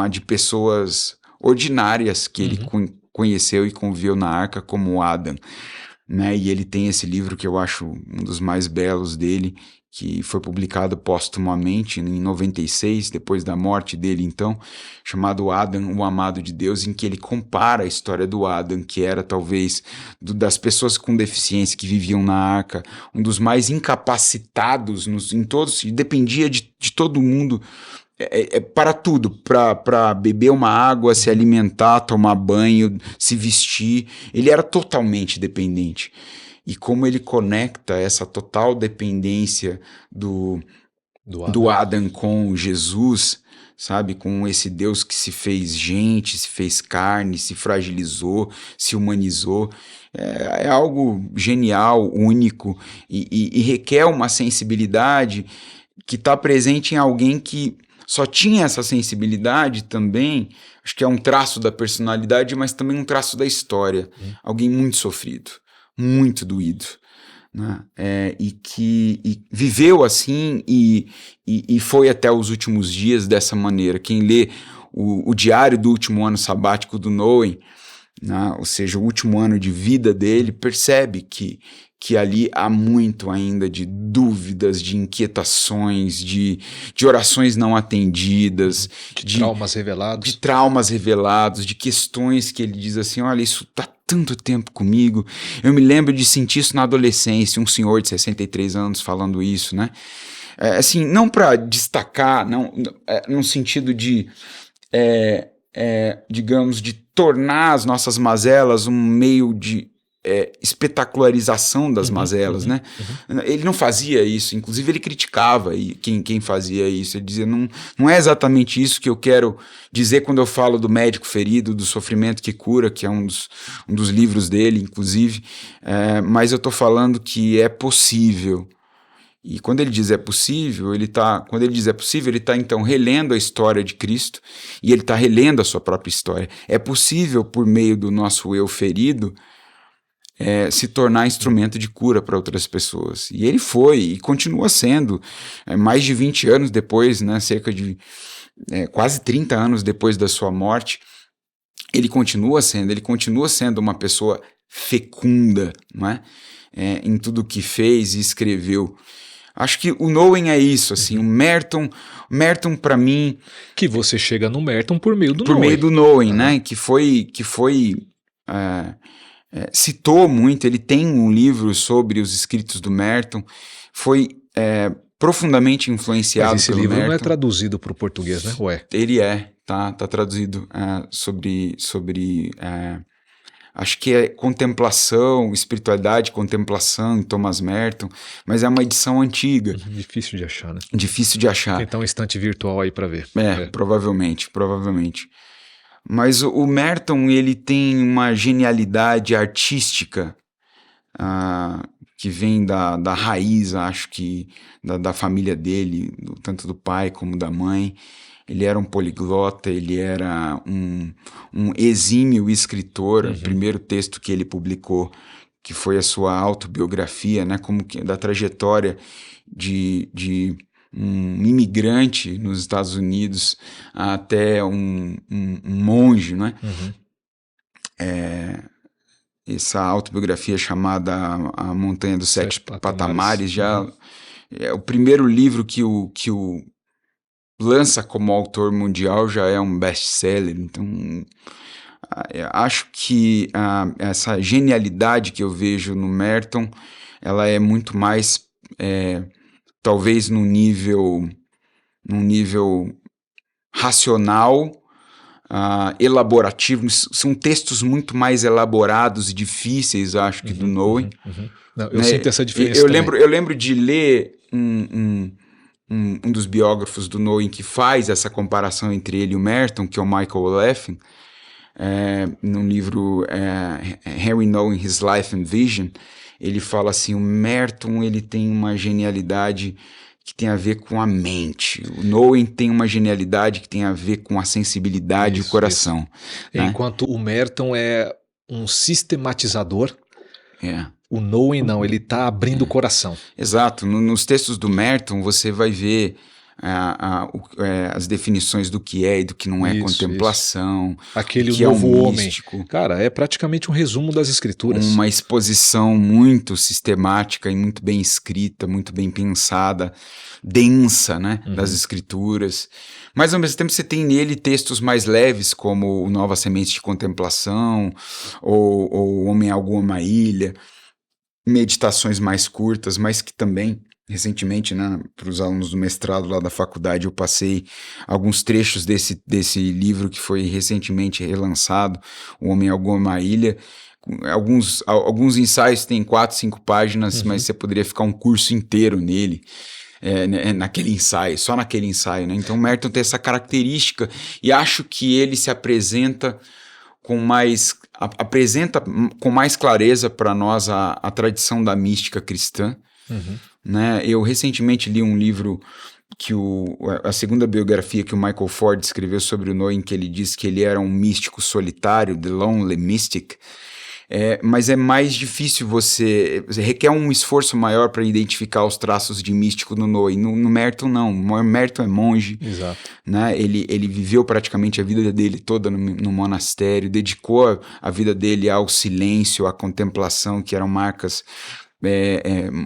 a de pessoas ordinárias que ele conheceu e conviveu na Arca, como Adam, né? E ele tem esse livro que eu acho um dos mais belos dele, que foi publicado póstumamente em 96, depois da morte dele, então, chamado Adam, o Amado de Deus, em que ele compara a história do Adam, que era talvez das pessoas com deficiência que viviam na Arca, um dos mais incapacitados em todos, dependia de todo mundo, para tudo, para beber uma água, se alimentar, tomar banho, se vestir. Ele era totalmente dependente. E como ele conecta essa total dependência do Adam com Jesus, sabe? Com esse Deus que se fez gente, se fez carne, se fragilizou, se humanizou. É algo genial, único, e requer uma sensibilidade que está presente em alguém que só tinha essa sensibilidade também. Acho que é um traço da personalidade, mas também um traço da história. Alguém muito sofrido, muito doído, né? E viveu assim e foi até os últimos dias dessa maneira. Quem lê o diário do último ano sabático do Noah, né, ou seja, o último ano de vida dele, percebe que ali há muito ainda de dúvidas, de inquietações, de orações não atendidas, de traumas revelados. De traumas revelados, de questões que ele diz assim, olha, isso está tanto tempo comigo. Eu me lembro de sentir isso na adolescência, um senhor de 63 anos falando isso, né? Assim, não para destacar, não, no sentido de, digamos, de tornar as nossas mazelas um meio de espetacularização das mazelas, né? Ele não fazia isso, inclusive ele criticava quem fazia isso. Ele dizia, não é exatamente isso que eu quero dizer quando eu falo do médico ferido, do sofrimento que cura, que é um dos livros dele, inclusive, mas eu estou falando que é possível. E quando ele diz é possível, ele está então relendo a história de Cristo, e ele está relendo a sua própria história. É possível, por meio do nosso eu ferido, se tornar instrumento de cura para outras pessoas. E ele foi, e continua sendo, mais de 20 anos depois, né, cerca de quase 30 anos depois da sua morte, ele continua sendo uma pessoa fecunda, não é? Em tudo que fez e escreveu. Acho que o Noah é isso, assim, o Merton para mim... Que você chega no Merton por meio do Noah. Por meio do Noah, né, que foi citou muito. Ele tem um livro sobre os escritos do Merton, foi profundamente influenciado pelo Merton. Mas esse livro não é traduzido para o português, né? Ué. Ele tá traduzido sobre acho que é contemplação, espiritualidade, contemplação em Thomas Merton, mas é uma edição antiga. Difícil de achar, né? Difícil de achar. Tem então um estante virtual aí para ver. Provavelmente. Mas o Merton, ele tem uma genialidade artística que vem da raiz, acho que, da família dele, tanto do pai como da mãe. Ele era um poliglota, ele era um exímio escritor. O primeiro texto que ele publicou, que foi a sua autobiografia, né, como que, da trajetória de um imigrante nos Estados Unidos até um monge, não é? Essa autobiografia chamada A Montanha dos Sete Patamares já é o primeiro livro que o lança como autor mundial, já é um best-seller. Então, acho que essa genialidade que eu vejo no Merton, ela é muito mais... talvez num nível racional, elaborativo. São textos muito mais elaborados e difíceis, acho, que do Noah. Não, eu sinto essa diferença eu lembro de ler um dos biógrafos do Noah que faz essa comparação entre ele e o Merton, que é o Michael Leffin, num livro Henry Noah, His Life and Vision. ele fala assim, o Merton ele tem uma genialidade que tem a ver com a mente. O Nowen tem uma genialidade que tem a ver com a sensibilidade e o coração. Né? Enquanto o Merton é um sistematizador, É. o Nowen não, ele está abrindo o coração. Exato. Nos textos do Merton você vai ver as definições do que é e do que não é contemplação. Aquele que novo é um homem. místico. Cara, é praticamente um resumo das escrituras. Uma exposição muito sistemática e muito bem escrita, muito bem pensada, densa, né, das escrituras. Mas ao mesmo tempo você tem nele textos mais leves, como o Nova Semente de Contemplação, ou O Homem em Alguma Ilha, meditações mais curtas, mas que também... Recentemente, né, para os alunos do mestrado lá da faculdade, eu passei alguns trechos desse livro que foi recentemente relançado, O Homem em Alguma Ilha. Alguns ensaios têm 4, 5 páginas, mas você poderia ficar um curso inteiro nele, naquele ensaio, só naquele ensaio. Né? Então, o Merton tem essa característica e acho que ele se apresenta com mais clareza para nós a tradição da mística cristã. Né? Eu recentemente li um livro que a segunda biografia que o Michael Ford escreveu sobre o Noah, em que ele diz que ele era um místico solitário, The Lonely Mystic, mas é mais difícil você requer um esforço maior para identificar os traços de místico no Noah, e no Merton não, o Merton é monge. Exato. Né? Ele viveu praticamente a vida dele toda no monastério, dedicou a vida dele ao silêncio, à contemplação, que eram marcas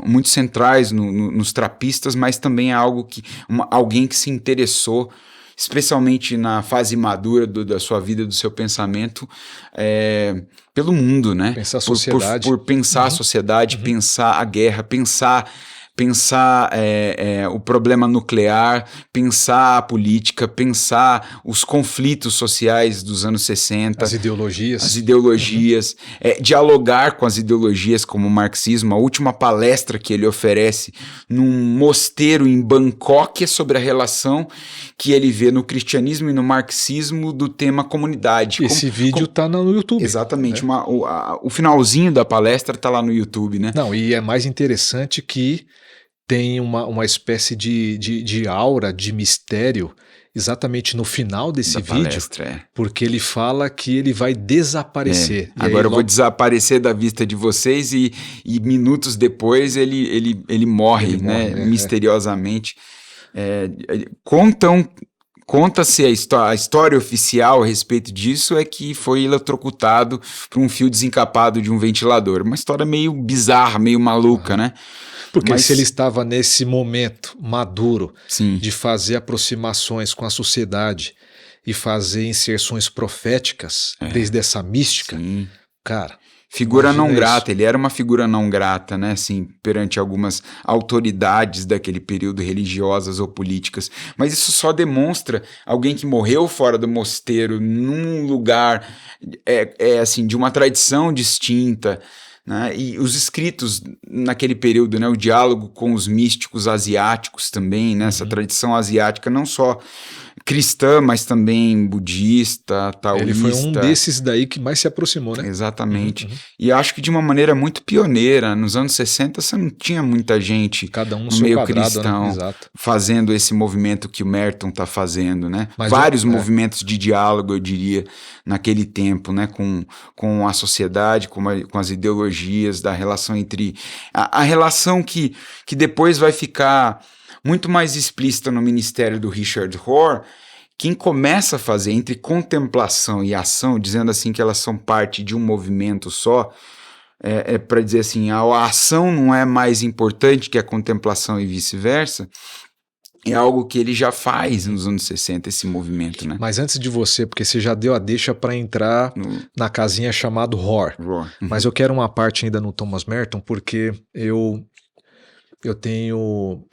muito centrais nos trapistas, mas também é algo que alguém que se interessou, especialmente na fase madura da sua vida, do seu pensamento, pelo mundo, né? Pensar a sociedade. Por pensar a sociedade, pensar a guerra, pensar o problema nuclear, pensar a política, pensar os conflitos sociais dos anos 60. As ideologias. Dialogar com as ideologias como o marxismo. A última palestra que ele oferece num mosteiro em Bangkok é sobre a relação que ele vê no cristianismo e no marxismo do tema comunidade. Esse vídeo está no YouTube. Exatamente. O finalzinho da palestra está lá no YouTube, né? Não, e é mais interessante que tem uma espécie de aura, de mistério, exatamente no final desse vídeo, palestra, porque ele fala que ele vai desaparecer. Agora eu vou desaparecer da vista de vocês e minutos depois ele morre, né? Misteriosamente. Conta-se a história oficial a respeito disso é que foi eletrocutado por um fio desencapado de um ventilador. Uma história meio bizarra, meio maluca, né? Porque se ele estava nesse momento maduro Sim. de fazer aproximações com a sociedade e fazer inserções proféticas desde essa mística, Sim. cara... Figura não grata, ele era uma figura não grata, né, assim, perante algumas autoridades daquele período, religiosas ou políticas, mas isso só demonstra alguém que morreu fora do mosteiro, num lugar, assim, de uma tradição distinta, né, e os escritos naquele período, né, o diálogo com os místicos asiáticos também, né, essa tradição asiática não só cristã, mas também budista, taoísta. Ele foi um desses daí que mais se aproximou, né? Exatamente. E acho que de uma maneira muito pioneira. Nos anos 60 você não tinha muita gente cada um no seu meio quadrado, cristão, né? Exato. fazendo esse movimento que o Merton está fazendo, né? Mas vários movimentos de diálogo, eu diria, naquele tempo, né? Com a sociedade, com as ideologias, da relação entre... A relação que depois vai ficar muito mais explícita no ministério do Richard Rohr. Quem começa a fazer entre contemplação e ação, dizendo assim que elas são parte de um movimento só, para dizer assim, a ação não é mais importante que a contemplação e vice-versa, é algo que ele já faz nos anos 60, esse movimento, né? Mas antes de você, porque você já deu a deixa para entrar na casinha chamado Rohr. Mas eu quero uma parte ainda no Thomas Merton, porque eu tenho...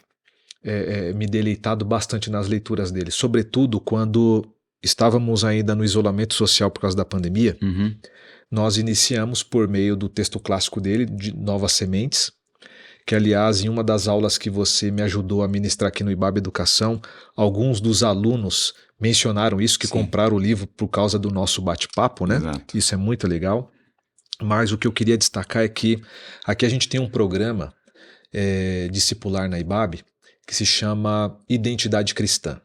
me deleitado bastante nas leituras dele, sobretudo quando estávamos ainda no isolamento social por causa da pandemia. Nós iniciamos por meio do texto clássico dele, de Novas Sementes, que aliás em uma das aulas que você me ajudou a ministrar aqui no IBAB Educação, alguns dos alunos mencionaram isso, que compraram o livro por causa do nosso bate-papo, né? Exato. Isso é muito legal. mas o que eu queria destacar é que aqui a gente tem um programa discipular na IBAB que se chama Identidade Cristã.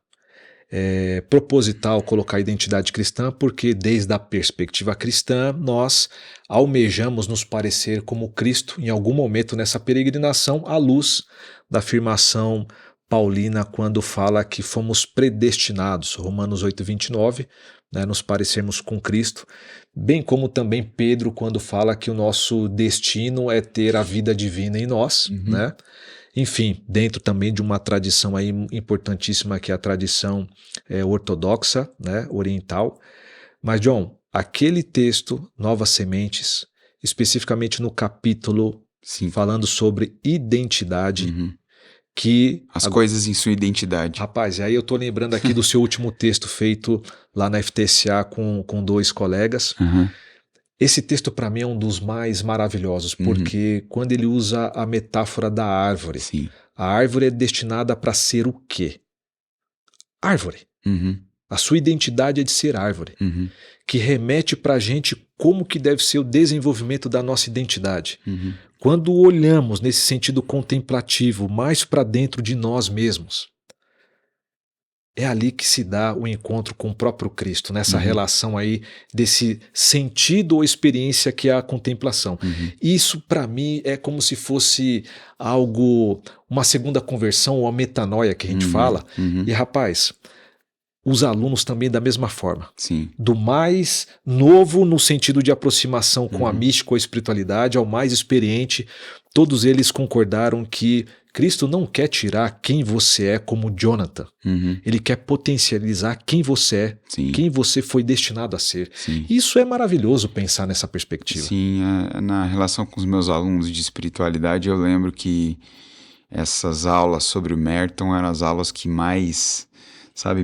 É proposital colocar identidade cristã porque desde a perspectiva cristã nós almejamos nos parecer como Cristo em algum momento nessa peregrinação à luz da afirmação paulina quando fala que fomos predestinados, Romanos 8:29, né, nos parecermos com Cristo, bem como também Pedro quando fala que o nosso destino é ter a vida divina em nós, né? Enfim, dentro também de uma tradição aí importantíssima que é a tradição ortodoxa, né, oriental. Mas, John, aquele texto, Novas Sementes, especificamente no capítulo falando sobre identidade, que... As coisas em sua identidade. Rapaz, aí eu tô lembrando aqui do seu último texto feito lá na FTSA com 2 colegas. Esse texto para mim é um dos mais maravilhosos, porque quando ele usa a metáfora da árvore, a árvore é destinada para ser o quê? Árvore. A sua identidade é de ser árvore, que remete para a gente como que deve ser o desenvolvimento da nossa identidade. Quando olhamos nesse sentido contemplativo mais para dentro de nós mesmos, é ali que se dá o encontro com o próprio Cristo, nessa relação aí desse sentido ou experiência que é a contemplação. Isso para mim é como se fosse algo, uma segunda conversão ou a metanoia que a gente fala. E rapaz, os alunos também da mesma forma. Do mais novo no sentido de aproximação com a mística ou a espiritualidade ao mais experiente, todos eles concordaram que Cristo não quer tirar quem você é como Jonathan. Ele quer potencializar quem você é, quem você foi destinado a ser. Isso é maravilhoso pensar nessa perspectiva. Na relação com os meus alunos de espiritualidade, eu lembro que essas aulas sobre o Merton eram as aulas que mais...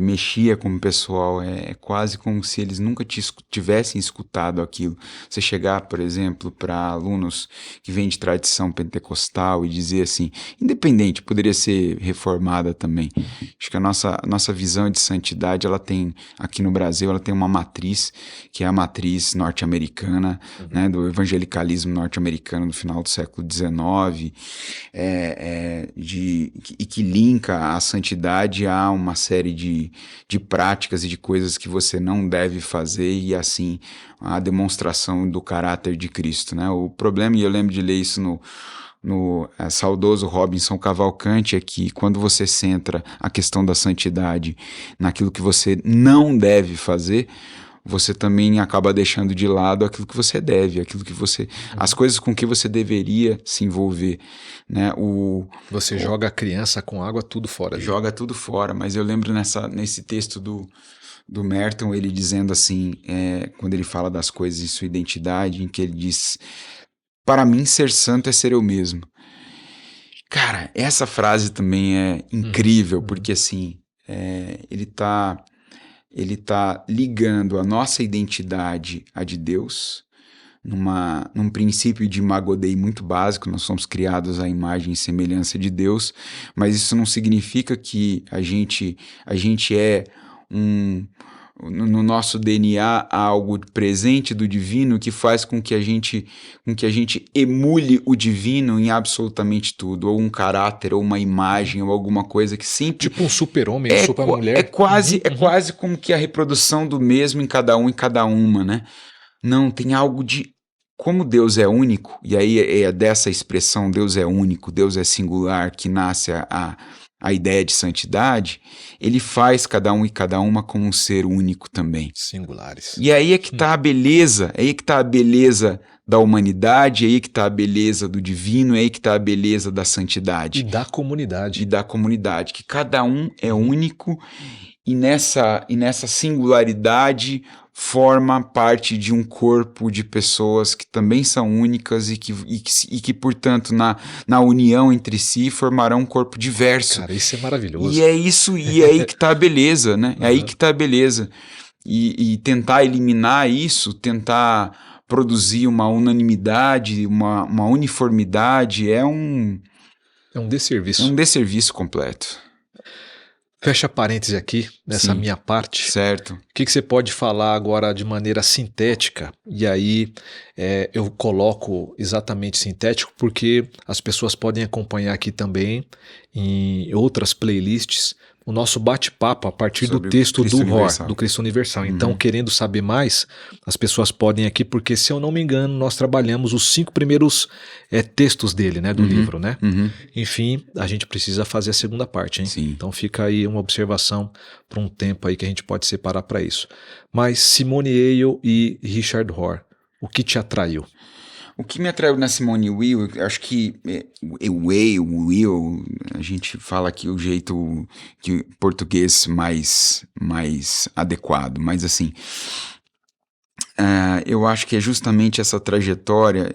mexia com o pessoal, é quase como se eles nunca tivessem escutado aquilo. Você chegar, por exemplo, para alunos que vêm de tradição pentecostal e dizer assim, independente, poderia ser reformada também. Acho que a nossa visão de santidade, ela tem, aqui no Brasil, ela tem uma matriz, que é a matriz norte-americana, né, do evangelicalismo norte-americano do final do século XIX, e que linka a santidade a uma série de práticas e de coisas que você não deve fazer e assim a demonstração do caráter de Cristo, né? O problema, e eu lembro de ler isso no saudoso Robinson Cavalcante, é que quando você centra a questão da santidade naquilo que você não deve fazer, você também acaba deixando de lado aquilo que você deve, aquilo que você, as coisas com que você deveria se envolver, né? Você joga a criança com água tudo fora. Joga tudo fora, mas eu lembro nesse texto do Merton, ele dizendo assim, quando ele fala das coisas em sua identidade, em que ele diz, para mim ser santo é ser eu mesmo. Cara, essa frase também é incrível, porque assim, ele tá ligando a nossa identidade à de Deus, num princípio de Imago Dei muito básico. Nós somos criados à imagem e semelhança de Deus, mas isso não significa que a gente é no nosso DNA algo presente do divino que faz com que a gente emule o divino em absolutamente tudo, ou um caráter, ou uma imagem, ou alguma coisa que sempre... Tipo um super-homem, uma super-mulher. É quase como que a reprodução do mesmo em cada um e cada uma, né? Não, tem algo de... Como Deus é único, e aí é dessa expressão, Deus é único, Deus é singular, que nasce a ideia de santidade, ele faz cada um e cada uma como um ser único também. Singulares. E aí é que está a beleza, aí é que está a beleza da humanidade, aí é que está a beleza do divino, aí é que está a beleza da santidade. E da comunidade. Que cada um é único e nessa singularidade forma parte de um corpo de pessoas que também são únicas e que portanto, na união entre si, formarão um corpo diverso. Cara, isso é maravilhoso. E é isso, e é aí que está a beleza, né? É aí que está a beleza. E tentar eliminar isso, tentar produzir uma unanimidade, uma uniformidade, é um desserviço. É um desserviço completo. Fecha parêntese aqui, nessa Sim. minha parte. Certo. O que você pode falar agora de maneira sintética? E aí eu coloco exatamente sintético porque as pessoas podem acompanhar aqui também em outras playlists o nosso bate-papo a partir do Sobre o texto Cristo do ROR, Universal. do Cristo Universal. Então, querendo saber mais, as pessoas podem aqui, porque se eu não me engano, nós trabalhamos os 5 primeiros textos dele, né, do livro, né? Enfim, a gente precisa fazer a segunda parte, hein? Sim. Então fica aí uma observação para um tempo aí que a gente pode separar para isso. Mas Simone Weil e Richard Rohr, o que te atraiu? O que me atraiu na Simone Weil, eu acho que Weil, a gente fala aqui o jeito de português mais adequado, mas assim, eu acho que é justamente essa trajetória,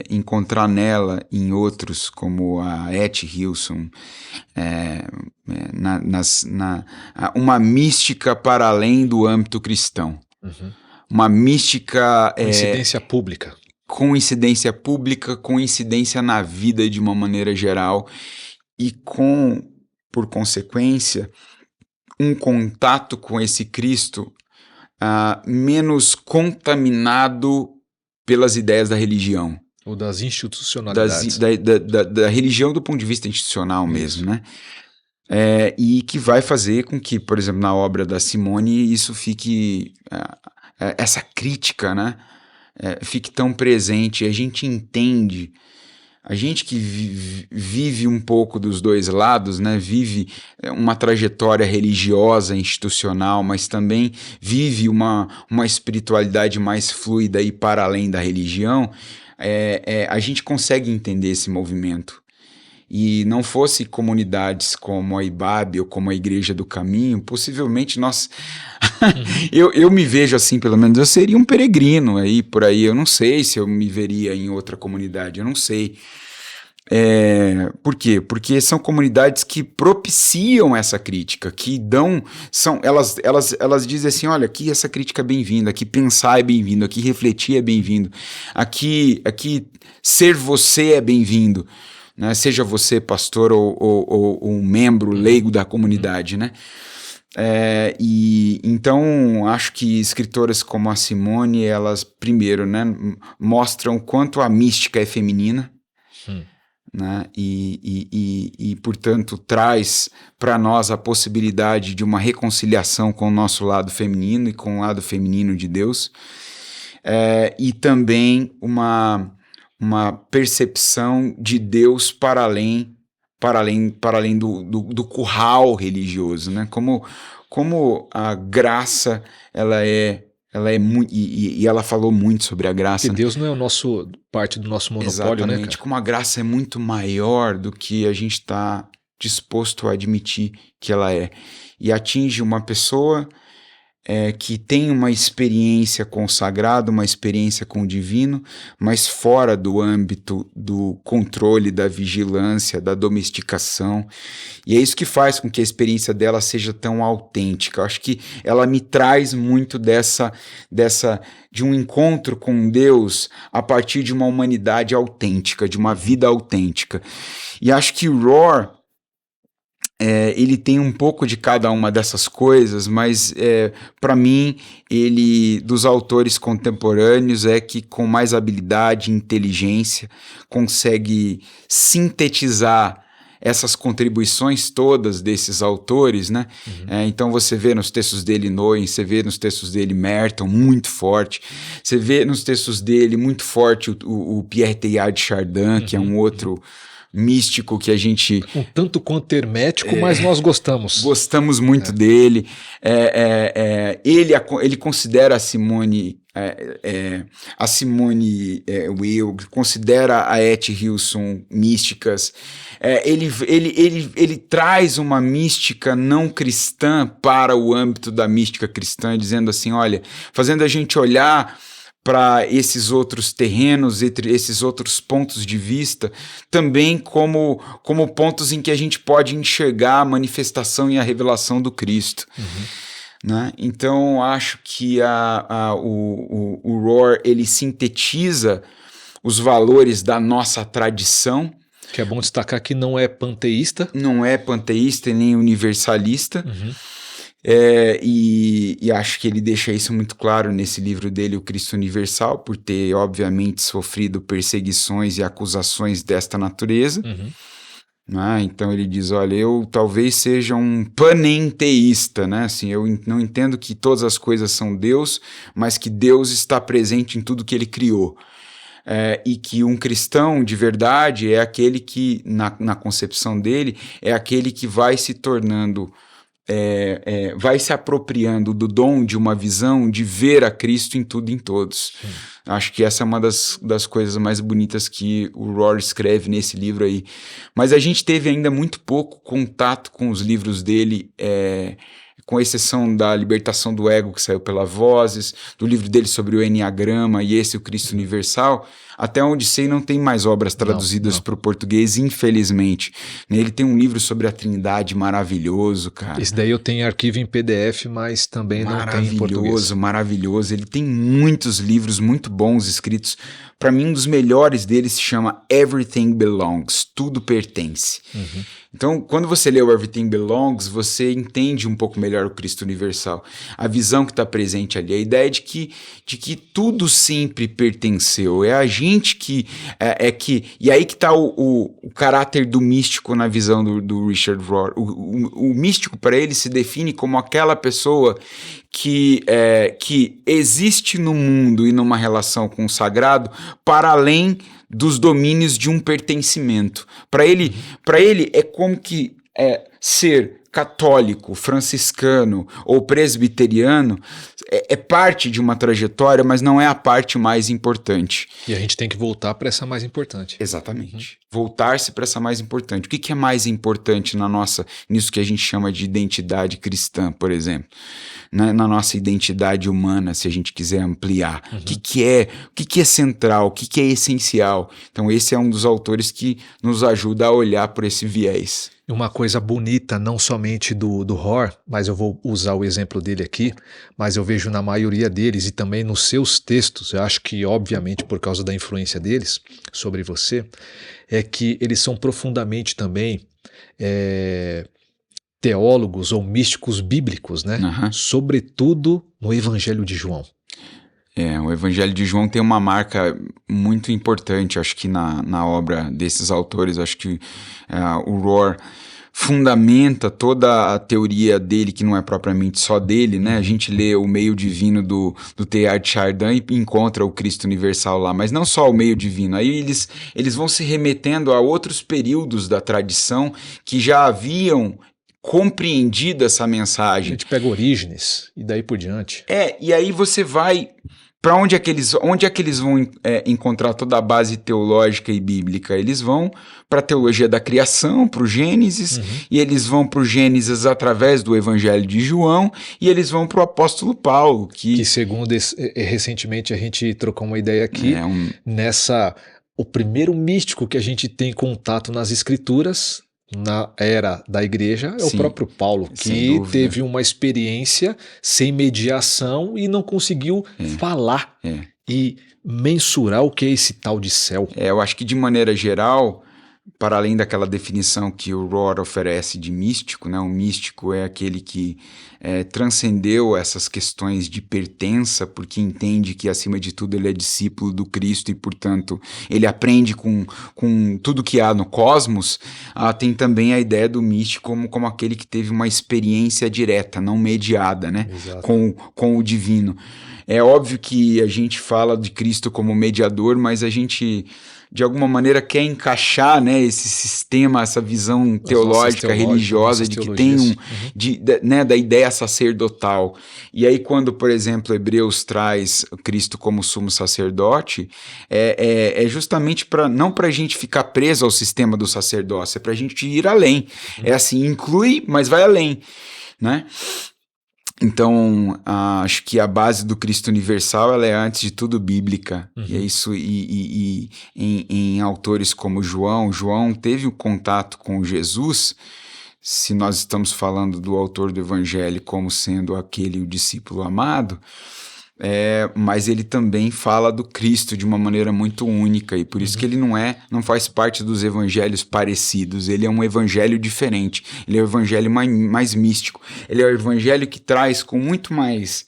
encontrar nela, em outros, como a Etty Hillesum, uma mística para além do âmbito cristão. Uma mística... Incidência pública. Com incidência pública, com incidência na vida de uma maneira geral e por consequência, um contato com esse Cristo menos contaminado pelas ideias da religião. Ou das institucionalidades. Da religião do ponto de vista institucional mesmo, né? E que vai fazer com que, por exemplo, na obra da Simone, isso fique... essa crítica, né? Fique tão presente, a gente entende, a gente que vive um pouco dos dois lados, né, vive uma trajetória religiosa, institucional, mas também vive uma espiritualidade mais fluida e para além da religião, a gente consegue entender esse movimento. E não fosse comunidades como a IBAB ou como a Igreja do Caminho, possivelmente nós... eu me vejo assim, pelo menos, eu seria um peregrino aí, por aí, eu não sei se eu me veria em outra comunidade, eu não sei. Por quê? Porque são comunidades que propiciam essa crítica, que elas dizem assim, olha, aqui essa crítica é bem-vinda, aqui pensar é bem-vindo, aqui refletir é bem-vindo, aqui ser você é bem-vindo. Né? Seja você pastor ou um membro leigo da comunidade, né? Então acho que escritoras como a Simone, elas primeiro, né, mostram o quanto a mística é feminina, né? E portanto traz para nós a possibilidade de uma reconciliação com o nosso lado feminino e com o lado feminino de Deus, e também uma percepção de Deus para além do curral religioso, né? Como a graça ela é muito, e ela falou muito sobre a graça. Que Deus não é parte do nosso monopólio, exatamente, né, cara? como a graça é muito maior do que a gente está disposto a admitir que ela é, e atinge uma pessoa que tem uma experiência com o sagrado, uma experiência com o divino, mas fora do âmbito do controle, da vigilância, da domesticação. E é isso que faz com que a experiência dela seja tão autêntica. Eu acho que ela me traz muito de um encontro com Deus a partir de uma humanidade autêntica, de uma vida autêntica. E acho que o Rohr, ele tem um pouco de cada uma dessas coisas, mas para mim, ele, dos autores contemporâneos, que com mais habilidade e inteligência consegue sintetizar essas contribuições todas desses autores, né? Então você vê nos textos dele Noyen, você vê nos textos dele Merton, muito forte, você vê nos textos dele muito forte o Pierre Teilhard de Chardin, que é um outro místico que a gente... Um tanto quanto hermético, mas nós gostamos. Gostamos muito dele. Ele considera a Simone Weil, considera a Etty Hillesum místicas. Ele traz uma mística não cristã para o âmbito da mística cristã, dizendo assim, olha, fazendo a gente olhar para esses outros terrenos, esses outros pontos de vista, também como pontos em que a gente pode enxergar a manifestação e a revelação do Cristo. Né? Então, acho que o Rohr, ele sintetiza os valores da nossa tradição, Que é bom destacar que não é panteísta. Não é panteísta e nem universalista. E acho que ele deixa isso muito claro nesse livro dele, O Cristo Universal, por ter, obviamente, sofrido perseguições e acusações desta natureza. Né? Então ele diz, olha, eu talvez seja um panenteísta, né? Assim, eu não entendo que todas as coisas são Deus, mas que Deus está presente em tudo que ele criou. E que um cristão de verdade é aquele que, na concepção dele, é aquele que vai se tornando, vai se apropriando do dom de uma visão de ver a Cristo em tudo e em todos. Acho que essa é uma das coisas mais bonitas que o Rohr escreve nesse livro aí. Mas a gente teve ainda muito pouco contato com os livros dele, com exceção da Libertação do Ego, que saiu pela Vozes, do livro dele sobre o Enneagrama e esse, o Cristo Universal. Até onde sei, não tem mais obras traduzidas para o português, infelizmente. Ele tem um livro sobre a Trindade maravilhoso, cara. Esse daí eu tenho arquivo em PDF, mas também não tem em português. Maravilhoso. Ele tem muitos livros muito bons escritos. Para mim, um dos melhores deles se chama Everything Belongs, Tudo Pertence. Então, quando você lê o Everything Belongs, você entende um pouco melhor o Cristo Universal. A visão que está presente ali, a ideia de que tudo sempre pertenceu. É a gente que... E aí que está o caráter do místico na visão do Richard Rohr. O místico, para ele, se define como aquela pessoa que existe no mundo e numa relação com o sagrado para além dos domínios de um pertencimento. Para ele é como que ser católico, franciscano ou presbiteriano é parte de uma trajetória, mas não é a parte mais importante. E a gente tem que voltar para essa mais importante. Exatamente. Voltar-se para essa mais importante. O que é mais importante nisso que a gente chama de identidade cristã, por exemplo? Na nossa identidade humana, se a gente quiser ampliar. O que é central? O que é essencial? Então esse é um dos autores que nos ajuda a olhar por esse viés. Uma coisa bonita, não somente do Rohr, mas eu vou usar o exemplo dele aqui, mas eu vejo na maioria deles e também nos seus textos, eu acho que obviamente por causa da influência deles sobre você, é que eles são profundamente também teólogos ou místicos bíblicos, né? Sobretudo no Evangelho de João. O Evangelho de João tem uma marca muito importante, acho que na obra desses autores. Acho que o Rohr fundamenta toda a teoria dele, que não é propriamente só dele, né? A gente lê o meio divino do Teilhard de Chardin e encontra o Cristo Universal lá, mas não só o meio divino. Aí eles vão se remetendo a outros períodos da tradição que já haviam compreendido essa mensagem. A gente pega Orígenes e daí por diante. E aí você vai... Para onde é que eles vão encontrar toda a base teológica e bíblica? Eles vão para a teologia da criação, para o Gênesis, e eles vão para o Gênesis através do Evangelho de João, e eles vão para o apóstolo Paulo. Que segundo recentemente a gente trocou uma ideia aqui, o primeiro místico que a gente tem contato nas escrituras... na era da igreja, o próprio Paulo, que teve uma experiência sem mediação e não conseguiu falar e mensurar o que é esse tal de céu. Eu acho que de maneira geral, para além daquela definição que o Rohr oferece de místico, né? O místico é aquele que transcendeu essas questões de pertença, porque entende que, acima de tudo, ele é discípulo do Cristo e, portanto, ele aprende com tudo que há no cosmos. Tem também a ideia do místico como aquele que teve uma experiência direta, não mediada, né? Com o divino. É óbvio que a gente fala de Cristo como mediador, mas a gente... de alguma maneira quer encaixar, né, esse sistema, essa visão teológica, religiosa, de que tem da ideia sacerdotal. E aí quando, por exemplo, Hebreus traz Cristo como sumo sacerdote, é justamente não para a gente ficar preso ao sistema do sacerdócio, é para a gente ir além. É assim, inclui, mas vai além, né? Então, acho que a base do Cristo Universal, ela é antes de tudo bíblica. E é isso, em autores como João teve um contato com Jesus. Se nós estamos falando do autor do Evangelho como sendo o discípulo amado, mas ele também fala do Cristo de uma maneira muito única, e por isso que ele não faz parte dos evangelhos parecidos. Ele é um evangelho diferente, ele é um evangelho mais místico, ele é um evangelho que traz com muito mais...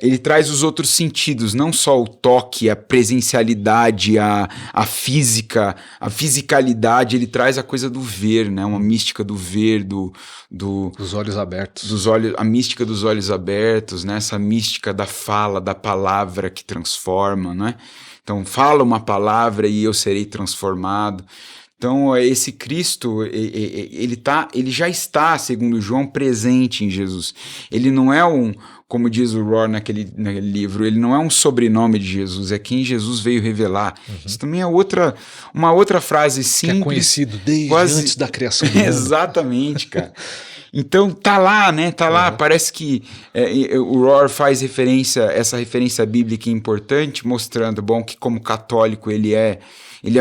ele traz os outros sentidos, não só o toque, a presencialidade, a física, a fisicalidade, ele traz a coisa do ver, né? Uma mística do ver, Dos olhos abertos. a mística dos olhos abertos, né? Essa mística da fala, da palavra que transforma, né? Então, fala uma palavra e eu serei transformado. Então, esse Cristo, ele já está, segundo João, presente em Jesus. Ele não é como diz o Rohr naquele livro, ele não é um sobrenome de Jesus, é quem Jesus veio revelar. Isso também é uma outra frase simples. Que é conhecido desde antes da criação do mundo. Exatamente, cara. Então tá lá, né? Tá lá, parece que o Rohr faz essa referência bíblica importante, mostrando, bom, que como católico ele é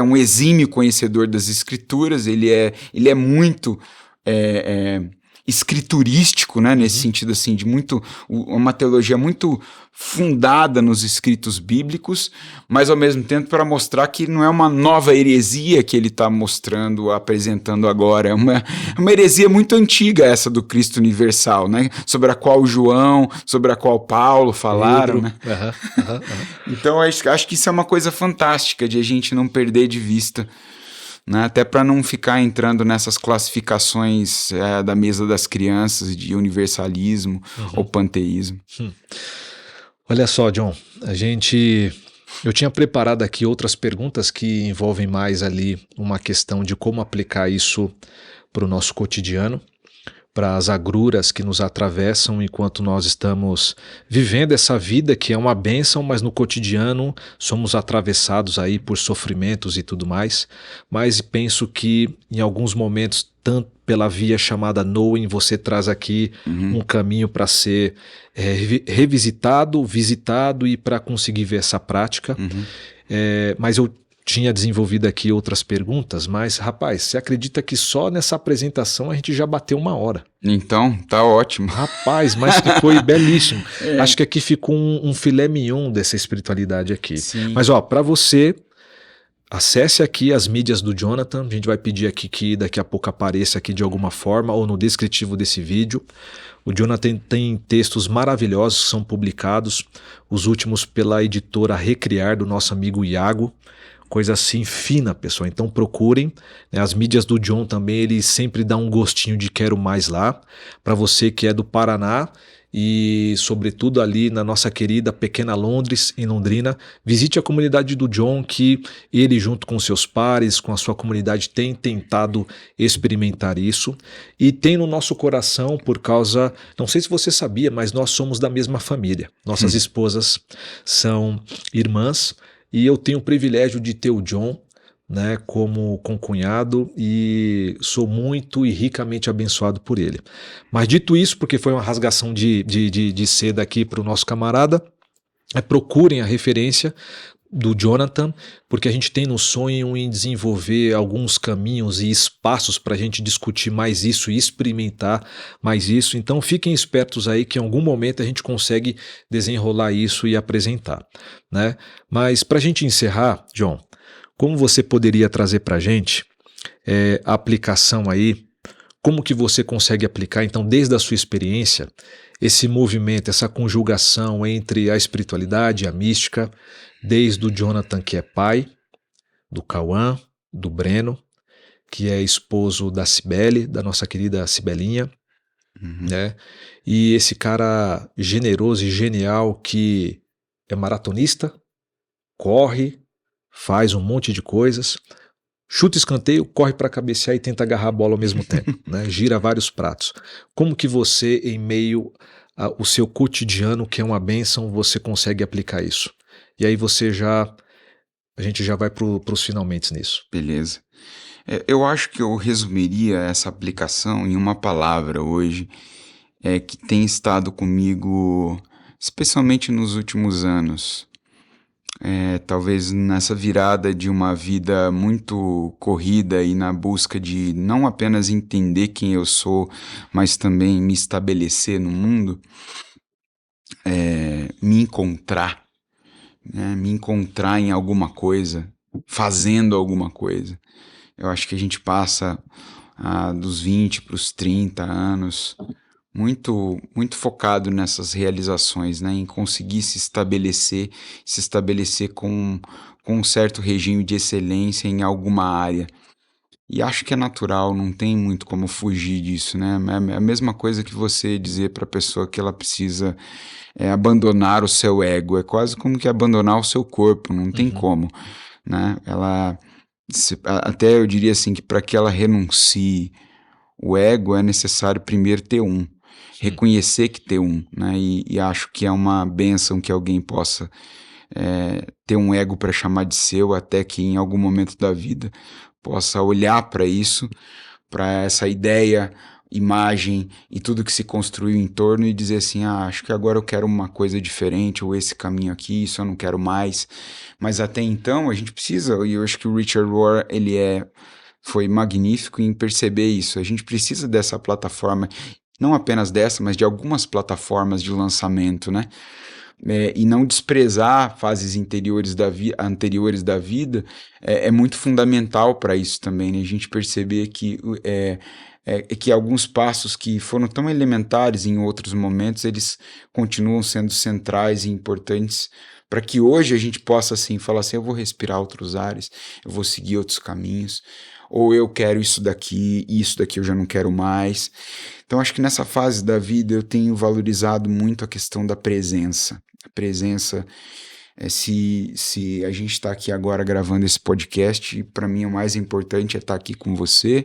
um exímio conhecedor das escrituras, ele é muito escriturístico, né? Nesse sentido assim, de uma teologia muito fundada nos escritos bíblicos, mas ao mesmo tempo para mostrar que não é uma nova heresia que ele está apresentando agora, é uma heresia muito antiga essa do Cristo universal, né? Sobre a qual João, sobre a qual Paulo falaram, né? Então acho que isso é uma coisa fantástica de a gente não perder de vista, né? Até para não ficar entrando nessas classificações da mesa das crianças de universalismo ou panteísmo. Olha só, John, eu tinha preparado aqui outras perguntas que envolvem mais ali uma questão de como aplicar isso para o nosso cotidiano, para as agruras que nos atravessam enquanto nós estamos vivendo essa vida que é uma bênção, mas no cotidiano somos atravessados aí por sofrimentos e tudo mais. Mas penso que em alguns momentos, tanto pela via chamada knowing, você traz aqui um caminho para ser revisitado, visitado e para conseguir ver essa prática. Mas eu tinha desenvolvido aqui outras perguntas, mas, rapaz, você acredita que só nessa apresentação a gente já bateu 1 hora? Então, tá ótimo. Rapaz, mas foi belíssimo. Acho que aqui ficou um filé mignon dessa espiritualidade aqui. Sim. Mas, ó, para você, acesse aqui as mídias do Jonathan. A gente vai pedir aqui que daqui a pouco apareça aqui de alguma forma ou no descritivo desse vídeo. O Jonathan tem textos maravilhosos que são publicados, os últimos pela editora Recriar, do nosso amigo Iago. Coisa assim fina, pessoal. Então procurem, né? As mídias do John também, ele sempre dá um gostinho de quero mais lá. Para você que é do Paraná e sobretudo ali na nossa querida pequena Londres, em Londrina, visite a comunidade do John, que ele junto com seus pares, com a sua comunidade, tem tentado experimentar isso e tem no nosso coração por causa, não sei se você sabia, mas nós somos da mesma família. Nossas esposas são irmãs. E eu tenho o privilégio de ter o John, né, como concunhado e sou muito e ricamente abençoado por ele. Mas dito isso, porque foi uma rasgação de seda aqui para o nosso camarada, procurem a referência do Jonathan, porque a gente tem no sonho em desenvolver alguns caminhos e espaços para a gente discutir mais isso e experimentar mais isso. Então fiquem espertos aí que em algum momento a gente consegue desenrolar isso e apresentar, né? Mas para a gente encerrar, John, como você poderia trazer para a gente a aplicação aí, como que você consegue aplicar, então, desde a sua experiência, esse movimento, essa conjugação entre a espiritualidade e a mística, desde o Jonathan, que é pai, do Cauã, do Breno, que é esposo da Cibele, da nossa querida Cibelinha, né? E esse cara generoso e genial que é maratonista, corre, faz um monte de coisas, chuta escanteio, corre para cabecear e tenta agarrar a bola ao mesmo tempo, né? Gira vários pratos. Como que você, em meio ao seu cotidiano, que é uma bênção, você consegue aplicar isso? E aí a gente já vai para os finalmente nisso. Beleza. Eu acho que eu resumiria essa aplicação em uma palavra hoje, que tem estado comigo, especialmente nos últimos anos. Talvez nessa virada de uma vida muito corrida e na busca de não apenas entender quem eu sou, mas também me estabelecer no mundo. me encontrar, né? Me encontrar em alguma coisa, fazendo alguma coisa. Eu acho que a gente passa dos 20 para os 30 anos muito, muito focado nessas realizações, né? Em conseguir se estabelecer com um certo regime de excelência em alguma área. E acho que é natural, não tem muito como fugir disso, né? É a mesma coisa que você dizer para a pessoa que ela precisa abandonar o seu ego. É quase como que abandonar o seu corpo, não tem como, né? Até eu diria assim que para que ela renuncie o ego é necessário primeiro ter um. Reconhecer que tem um, né? E acho que é uma bênção que alguém possa ter um ego para chamar de seu, até que em algum momento da vida possa olhar para isso, para essa ideia, imagem e tudo que se construiu em torno e dizer assim, acho que agora eu quero uma coisa diferente, ou esse caminho aqui, isso eu não quero mais. Mas até então a gente precisa, e eu acho que o Richard Rohr, foi magnífico em perceber isso. A gente precisa dessa plataforma, não apenas dessa, mas de algumas plataformas de lançamento, né? E não desprezar fases anteriores da vida é muito fundamental para isso também, né? A gente perceber que alguns passos que foram tão elementares em outros momentos, eles continuam sendo centrais e importantes para que hoje a gente possa assim, falar assim, eu vou respirar outros ares, eu vou seguir outros caminhos, ou eu quero isso daqui, e isso daqui eu já não quero mais. Então acho que nessa fase da vida eu tenho valorizado muito a questão da presença. A presença, se a gente está aqui agora gravando esse podcast, para mim o mais importante é estar aqui com você,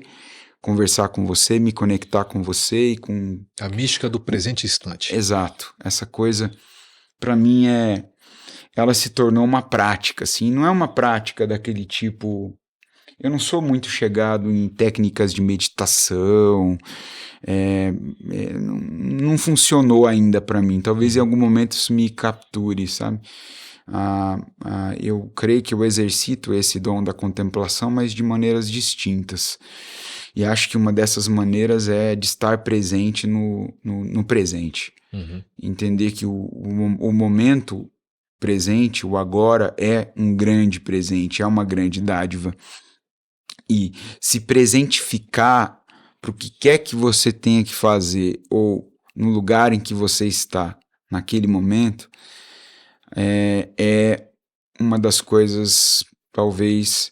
conversar com você, me conectar com você e com... A mística do presente instante. Exato. Essa coisa, para mim, ela se tornou uma prática, assim, não é uma prática daquele tipo... Eu não sou muito chegado em técnicas de meditação, não funcionou ainda para mim. Talvez em algum momento isso me capture, sabe? Eu creio que eu exercito esse dom da contemplação, mas de maneiras distintas. E acho que uma dessas maneiras é de estar presente no presente. Entender que o momento presente, o agora, é um grande presente, é uma grande dádiva. E se presentificar para o que quer que você tenha que fazer ou no lugar em que você está naquele momento é uma das coisas, talvez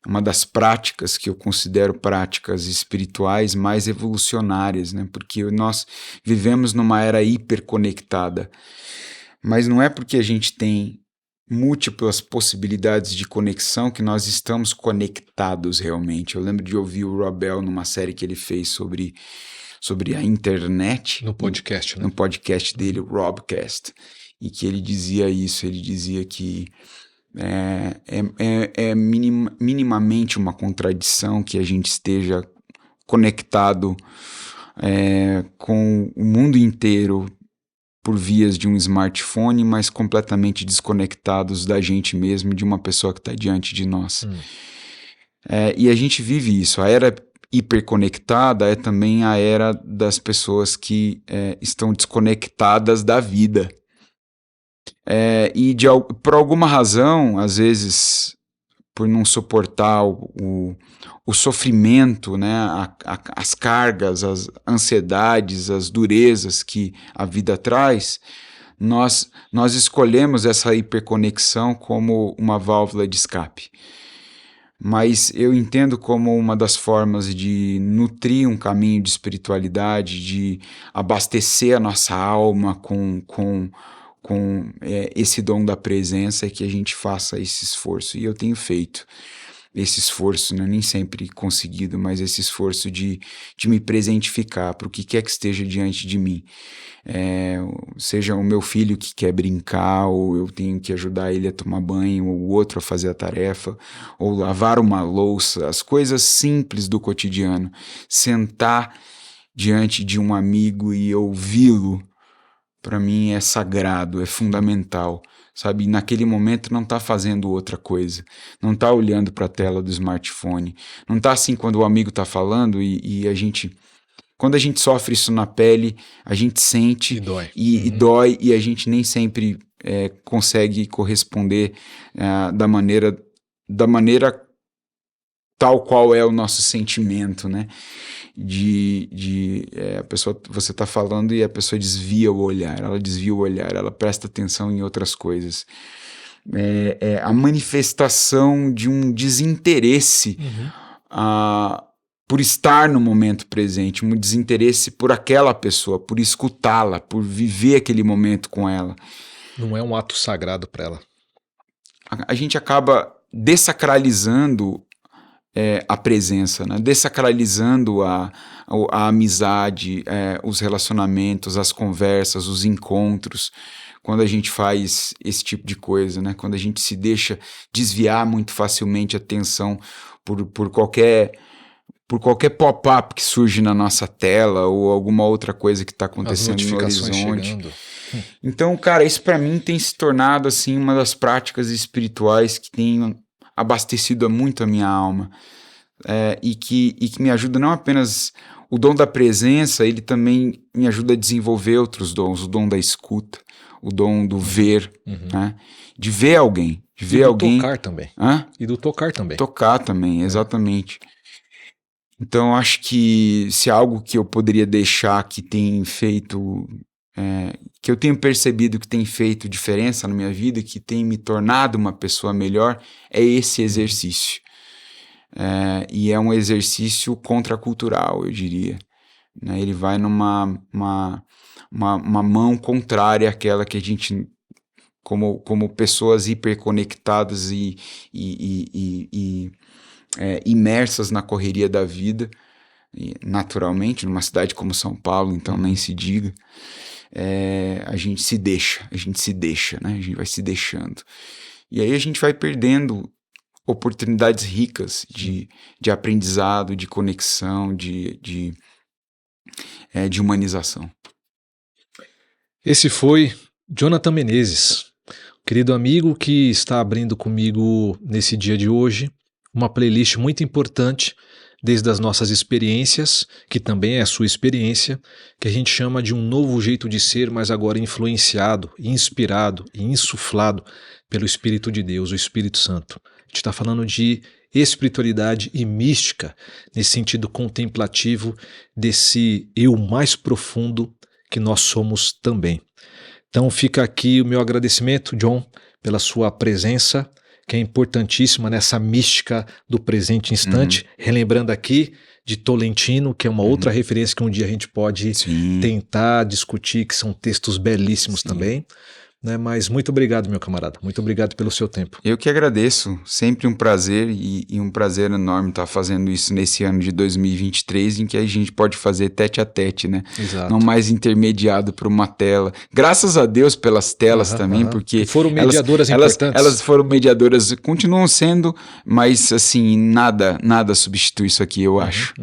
uma das práticas que eu considero práticas espirituais mais evolucionárias, né? Porque nós vivemos numa era hiperconectada, mas não é porque a gente tem múltiplas possibilidades de conexão que nós estamos conectados realmente. Eu lembro de ouvir o Rob Bell numa série que ele fez sobre a internet. No podcast, né? No podcast dele, o Robcast. E que ele dizia isso, ele dizia que minimamente uma contradição que a gente esteja conectado com o mundo inteiro por vias de um smartphone, mas completamente desconectados da gente mesmo, de uma pessoa que está diante de nós. E a gente vive isso. A era hiperconectada é também a era das pessoas que estão desconectadas da vida. E por alguma razão, às vezes, por não suportar o sofrimento, né, as cargas, as ansiedades, as durezas que a vida traz, nós escolhemos essa hiperconexão como uma válvula de escape. Mas eu entendo como uma das formas de nutrir um caminho de espiritualidade, de abastecer a nossa alma com esse dom da presença, é que a gente faça esse esforço. E eu tenho feito esse esforço, né? Nem sempre conseguido, mas esse esforço de me presentificar para o que quer que esteja diante de mim. Seja o meu filho que quer brincar, ou eu tenho que ajudar ele a tomar banho, ou o outro a fazer a tarefa, ou lavar uma louça, as coisas simples do cotidiano. Sentar diante de um amigo e ouvi-lo, para mim é sagrado, é fundamental, sabe? E naquele momento não está fazendo outra coisa, não está olhando para a tela do smartphone, não está assim quando o amigo está falando e a gente Quando a gente sofre isso na pele, a gente sente E dói. e dói, e a gente nem sempre consegue corresponder da maneira tal qual é o nosso sentimento, né? A pessoa, você está falando e a pessoa desvia o olhar, ela presta atenção em outras coisas. É a manifestação de um desinteresse por estar no momento presente, um desinteresse por aquela pessoa, por escutá-la, por viver aquele momento com ela. Não é um ato sagrado para ela. A gente acaba dessacralizando a presença, né? Dessacralizando a amizade, os relacionamentos, as conversas, os encontros, quando a gente faz esse tipo de coisa, né? Quando a gente se deixa desviar muito facilmente a atenção por qualquer pop-up que surge na nossa tela ou alguma outra coisa que está acontecendo no horizonte. Chegando. Então, cara, isso para mim tem se tornado assim uma das práticas espirituais que tem abastecido muito a minha alma, e que me ajuda não apenas o dom da presença, ele também me ajuda a desenvolver outros dons, o dom da escuta, o dom do ver, né? De ver alguém, de ver alguém. Tocar também. E do tocar também. Tocar também, exatamente. Então, acho que se algo que eu poderia deixar que tem feito, que eu tenho percebido que tem feito diferença na minha vida, que tem me tornado uma pessoa melhor, é esse exercício. E é um exercício contracultural, eu diria. Né? Ele vai numa uma mão contrária àquela que a gente, como pessoas hiperconectadas e imersas na correria da vida, naturalmente, numa cidade como São Paulo, então nem se diga, a gente se deixa, né? A gente vai se deixando. E aí a gente vai perdendo oportunidades ricas de aprendizado, de conexão, de humanização. Esse foi Jonathan Menezes, querido amigo que está abrindo comigo nesse dia de hoje uma playlist muito importante desde as nossas experiências, que também é a sua experiência, que a gente chama de um novo jeito de ser, mas agora influenciado, inspirado e insuflado pelo Espírito de Deus, o Espírito Santo. A gente está falando de espiritualidade e mística, nesse sentido contemplativo desse eu mais profundo que nós somos também. Então fica aqui o meu agradecimento, John, pela sua presença, que é importantíssima nessa mística do presente instante, relembrando aqui de Tolentino, que é uma outra referência que um dia a gente pode tentar discutir, que são textos belíssimos também. Né? Mas muito obrigado, meu camarada, muito obrigado pelo seu tempo. Eu que agradeço, sempre um prazer e um prazer enorme estar fazendo isso nesse ano de 2023, em que a gente pode fazer tete a tete, né? Exato. Não mais intermediado por uma tela. Graças a Deus pelas telas também, porque foram mediadoras importantes. Elas foram mediadoras, continuam sendo, mas assim, nada substitui isso aqui, eu acho.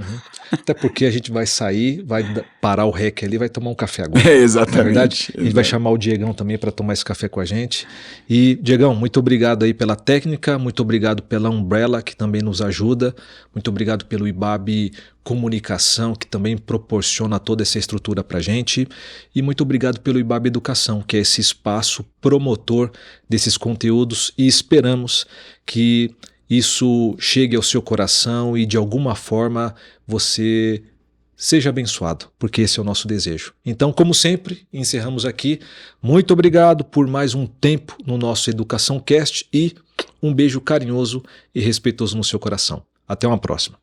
Até porque a gente vai sair, vai parar o rec ali, vai tomar um café agora. Exatamente. Na verdade, a gente vai chamar o Diegão também para tomar esse café com a gente. E, Diegão, muito obrigado aí pela técnica, muito obrigado pela Umbrella, que também nos ajuda, muito obrigado pelo IBAB Comunicação, que também proporciona toda essa estrutura para a gente, e muito obrigado pelo IBAB Educação, que é esse espaço promotor desses conteúdos, e esperamos que isso chegue ao seu coração e de alguma forma você seja abençoado, porque esse é o nosso desejo. Então, como sempre, encerramos aqui. Muito obrigado por mais um tempo no nosso Educação Cast e um beijo carinhoso e respeitoso no seu coração. Até uma próxima.